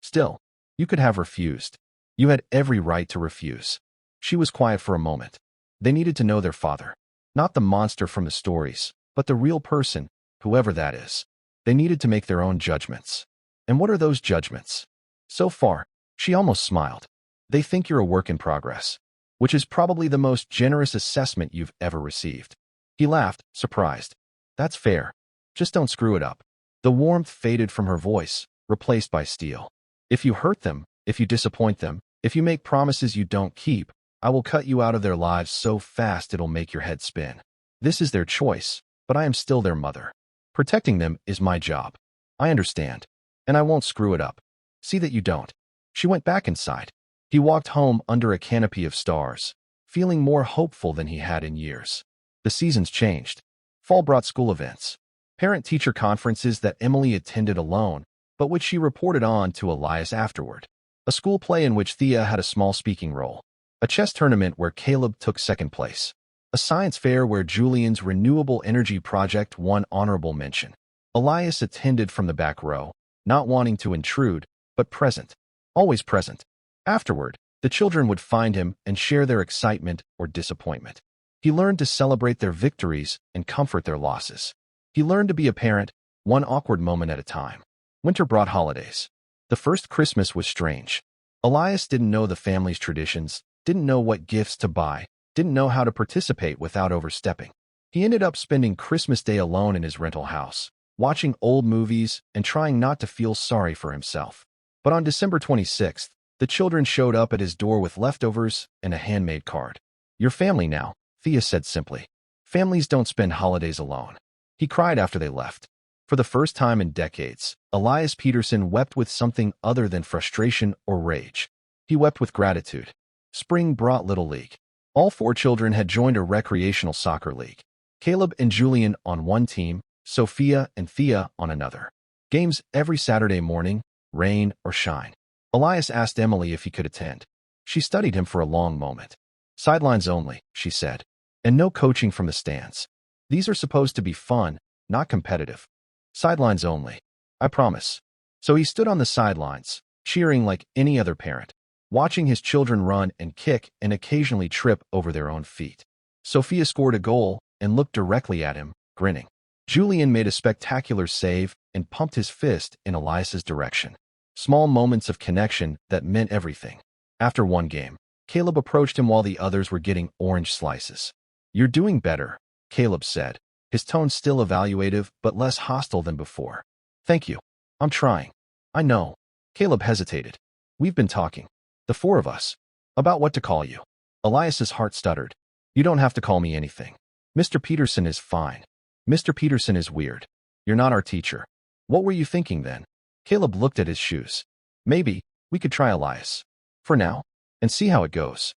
Still, you could have refused. You had every right to refuse. She was quiet for a moment. They needed to know their father. Not the monster from the stories, but the real person, whoever that is. They needed to make their own judgments. And what are those judgments? So far, she almost smiled. They think you're a work in progress, which is probably the most generous assessment you've ever received. He laughed, surprised. That's fair. Just don't screw it up. The warmth faded from her voice, replaced by steel. If you hurt them, if you disappoint them, if you make promises you don't keep, I will cut you out of their lives so fast it'll make your head spin. This is their choice, but I am still their mother. Protecting them is my job. I understand. And I won't screw it up. See that you don't." She went back inside. He walked home under a canopy of stars, feeling more hopeful than he had in years. The seasons changed. Fall brought school events, parent-teacher conferences that Emily attended alone, but which she reported on to Elias afterward. A school play in which Thea had a small speaking role. A chess tournament where Caleb took second place. A science fair where Julian's renewable energy project won honorable mention. Elias attended from the back row, not wanting to intrude, but present. Always present. Afterward, the children would find him and share their excitement or disappointment. He learned to celebrate their victories and comfort their losses. He learned to be a parent, one awkward moment at a time. Winter brought holidays. The first Christmas was strange. Elias didn't know the family's traditions, didn't know what gifts to buy, didn't know how to participate without overstepping. He ended up spending Christmas Day alone in his rental house, watching old movies and trying not to feel sorry for himself. But on December 26th, the children showed up at his door with leftovers and a handmade card. "Your family now," Thea said simply. "Families don't spend holidays alone." He cried after they left. For the first time in decades, Elias Peterson wept with something other than frustration or rage. He wept with gratitude. Spring brought Little League. All 4 children had joined a recreational soccer league. Caleb and Julian on one team, Sophia and Thea on another. Games every Saturday morning, rain or shine. Elias asked Emily if he could attend. She studied him for a long moment. "Sidelines only," she said, "and no coaching from the stands. These are supposed to be fun, not competitive. Sidelines only. I promise." So he stood on the sidelines, cheering like any other parent, watching his children run and kick and occasionally trip over their own feet. Sophia scored a goal and looked directly at him, grinning. Julian made a spectacular save and pumped his fist in Elias's direction. Small moments of connection that meant everything. After one game, Caleb approached him while the others were getting orange slices. "You're doing better," Caleb said, his tone still evaluative but less hostile than before. "Thank you. I'm trying." "I know." Caleb hesitated. "We've been talking, the 4 of us, about what to call you." Elias's heart stuttered. "You don't have to call me anything. Mr. Peterson is fine. Mr. Peterson is weird. You're not our teacher." "What were you thinking then?" Caleb looked at his shoes. "Maybe we could try Elias. For now, and see how it goes."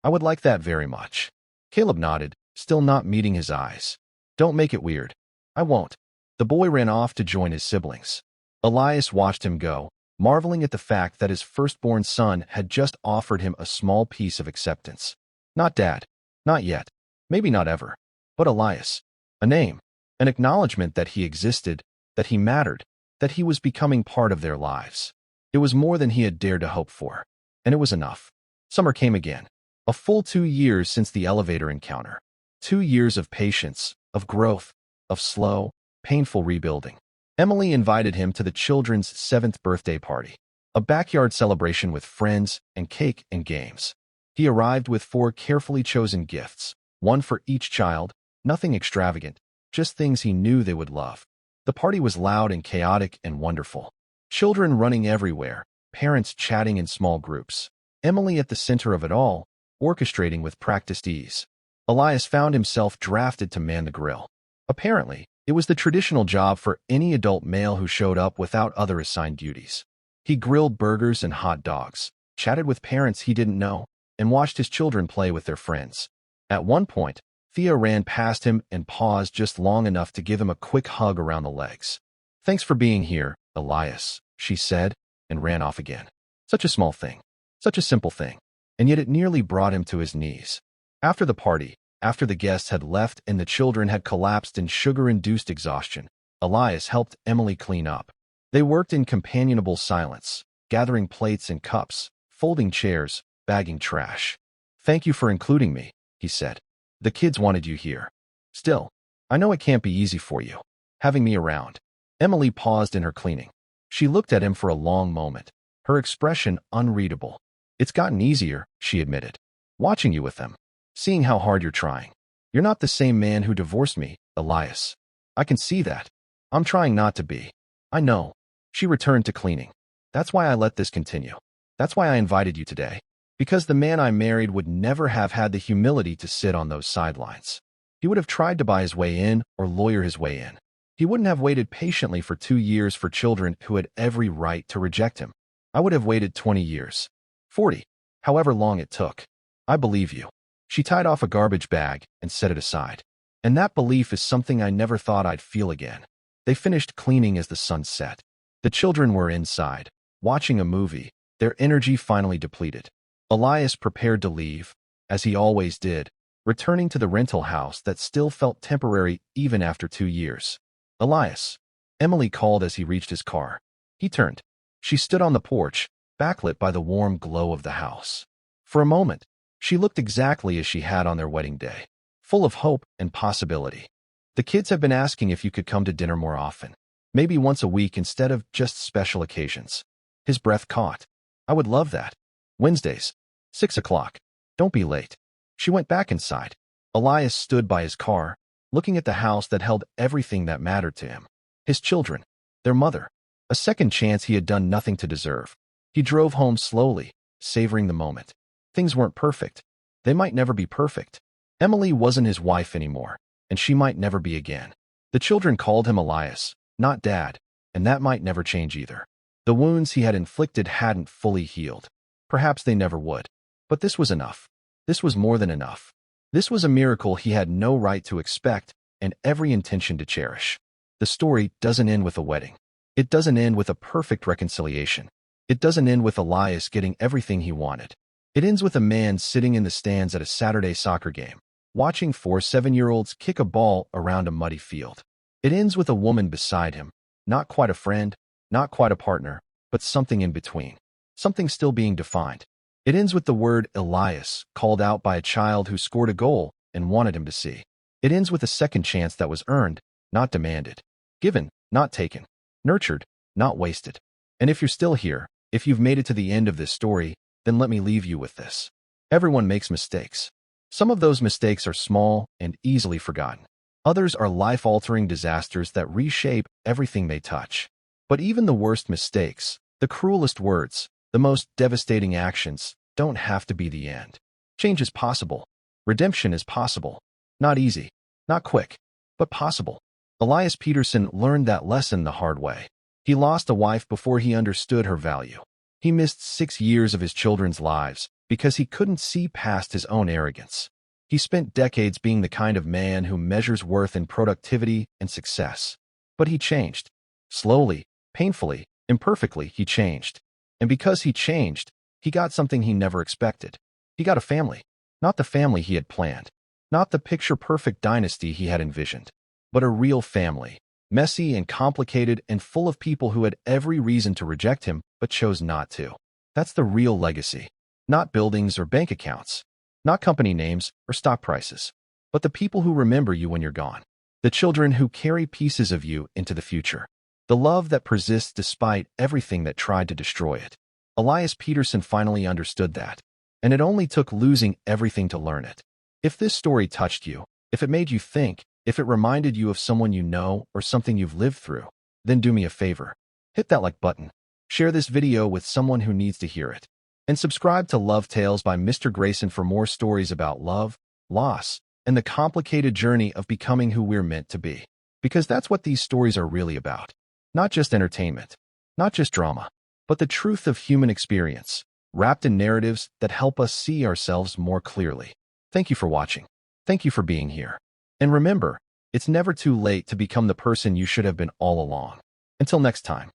"I would like that very much." Caleb nodded, still not meeting his eyes. "Don't make it weird." "I won't." The boy ran off to join his siblings. Elias watched him go, marveling at the fact that his firstborn son had just offered him a small piece of acceptance. Not Dad. Not yet. Maybe not ever. But Elias. A name. An acknowledgement that he existed, that he mattered, that he was becoming part of their lives. It was more than he had dared to hope for. And it was enough. Summer came again. A full 2 years since the elevator encounter. 2 years of patience, of growth, of slow, painful rebuilding. Emily invited him to the children's 7th birthday party, a backyard celebration with friends and cake and games. He arrived with 4 carefully chosen gifts, one for each child, nothing extravagant, just things he knew they would love. The party was loud and chaotic and wonderful. Children running everywhere, parents chatting in small groups. Emily at the center of it all, orchestrating with practiced ease. Elias found himself drafted to man the grill. Apparently, it was the traditional job for any adult male who showed up without other assigned duties. He grilled burgers and hot dogs, chatted with parents he didn't know, and watched his children play with their friends. At one point, Thea ran past him and paused just long enough to give him a quick hug around the legs. "Thanks for being here, Elias," she said, and ran off again. Such a small thing. Such a simple thing. And yet it nearly brought him to his knees. After the party, after the guests had left and the children had collapsed in sugar-induced exhaustion, Elias helped Emily clean up. They worked in companionable silence, gathering plates and cups, folding chairs, bagging trash. "Thank you for including me," he said. "The kids wanted you here. Still, I know it can't be easy for you, having me around." Emily paused in her cleaning. She looked at him for a long moment, her expression unreadable. "It's gotten easier," she admitted. "Watching you with them. Seeing how hard you're trying. You're not the same man who divorced me, Elias. I can see that. I'm trying not to be. I know." She returned to cleaning. "That's why I let this continue. That's why I invited you today. Because the man I married would never have had the humility to sit on those sidelines. He would have tried to buy his way in or lawyer his way in. He wouldn't have waited patiently for 2 years for children who had every right to reject him. I would have waited 20 years. 40. However long it took. I believe you. She tied off a garbage bag and set it aside. And that belief is something I never thought I'd feel again. They finished cleaning as the sun set. The children were inside, watching a movie, their energy finally depleted. Elias prepared to leave, as he always did, returning to the rental house that still felt temporary even after 2 years. Elias. Emily called as he reached his car. He turned. She stood on the porch, backlit by the warm glow of the house. For a moment, she looked exactly as she had on their wedding day, full of hope and possibility. The kids have been asking if you could come to dinner more often, maybe once a week instead of just special occasions. His breath caught. I would love that. Wednesdays, 6 o'clock. Don't be late. She went back inside. Elias stood by his car, looking at the house that held everything that mattered to him. His children, their mother, a second chance he had done nothing to deserve. He drove home slowly, savoring the moment. Things weren't perfect. They might never be perfect. Emily wasn't his wife anymore, and she might never be again. The children called him Elias, not Dad, and that might never change either. The wounds he had inflicted hadn't fully healed. Perhaps they never would. But this was enough. This was more than enough. This was a miracle he had no right to expect and every intention to cherish. The story doesn't end with a wedding. It doesn't end with a perfect reconciliation. It doesn't end with Elias getting everything he wanted. It ends with a man sitting in the stands at a Saturday soccer game, watching 4 7-year-olds kick a ball around a muddy field. It ends with a woman beside him, not quite a friend, not quite a partner, but something in between, something still being defined. It ends with the word Elias called out by a child who scored a goal and wanted him to see. It ends with a second chance that was earned, not demanded, given, not taken, nurtured, not wasted. And if you're still here, if you've made it to the end of this story, then let me leave you with this. Everyone makes mistakes. Some of those mistakes are small and easily forgotten. Others are life-altering disasters that reshape everything they touch. But even the worst mistakes, the cruelest words, the most devastating actions, don't have to be the end. Change is possible. Redemption is possible. Not easy, not quick, but possible. Elias Peterson learned that lesson the hard way. He lost a wife before he understood her value. He missed 6 years of his children's lives because he couldn't see past his own arrogance. He spent decades being the kind of man who measures worth in productivity and success. But he changed. Slowly, painfully, imperfectly, he changed. And because he changed, he got something he never expected. He got a family. Not the family he had planned. Not the picture-perfect dynasty he had envisioned. But a real family. Messy and complicated and full of people who had every reason to reject him but chose not to. That's the real legacy. Not buildings or bank accounts. Not company names or stock prices. But the people who remember you when you're gone. The children who carry pieces of you into the future. The love that persists despite everything that tried to destroy it. Elias Peterson finally understood that. And it only took losing everything to learn it. If this story touched you, if it made you think, if it reminded you of someone you know or something you've lived through, then do me a favor. Hit that like button. Share this video with someone who needs to hear it. And subscribe to Love Tales by Mr. Grayson for more stories about love, loss, and the complicated journey of becoming who we're meant to be. Because that's what these stories are really about. Not just entertainment, not just drama, but the truth of human experience, wrapped in narratives that help us see ourselves more clearly. Thank you for watching. Thank you for being here. And remember, it's never too late to become the person you should have been all along. Until next time.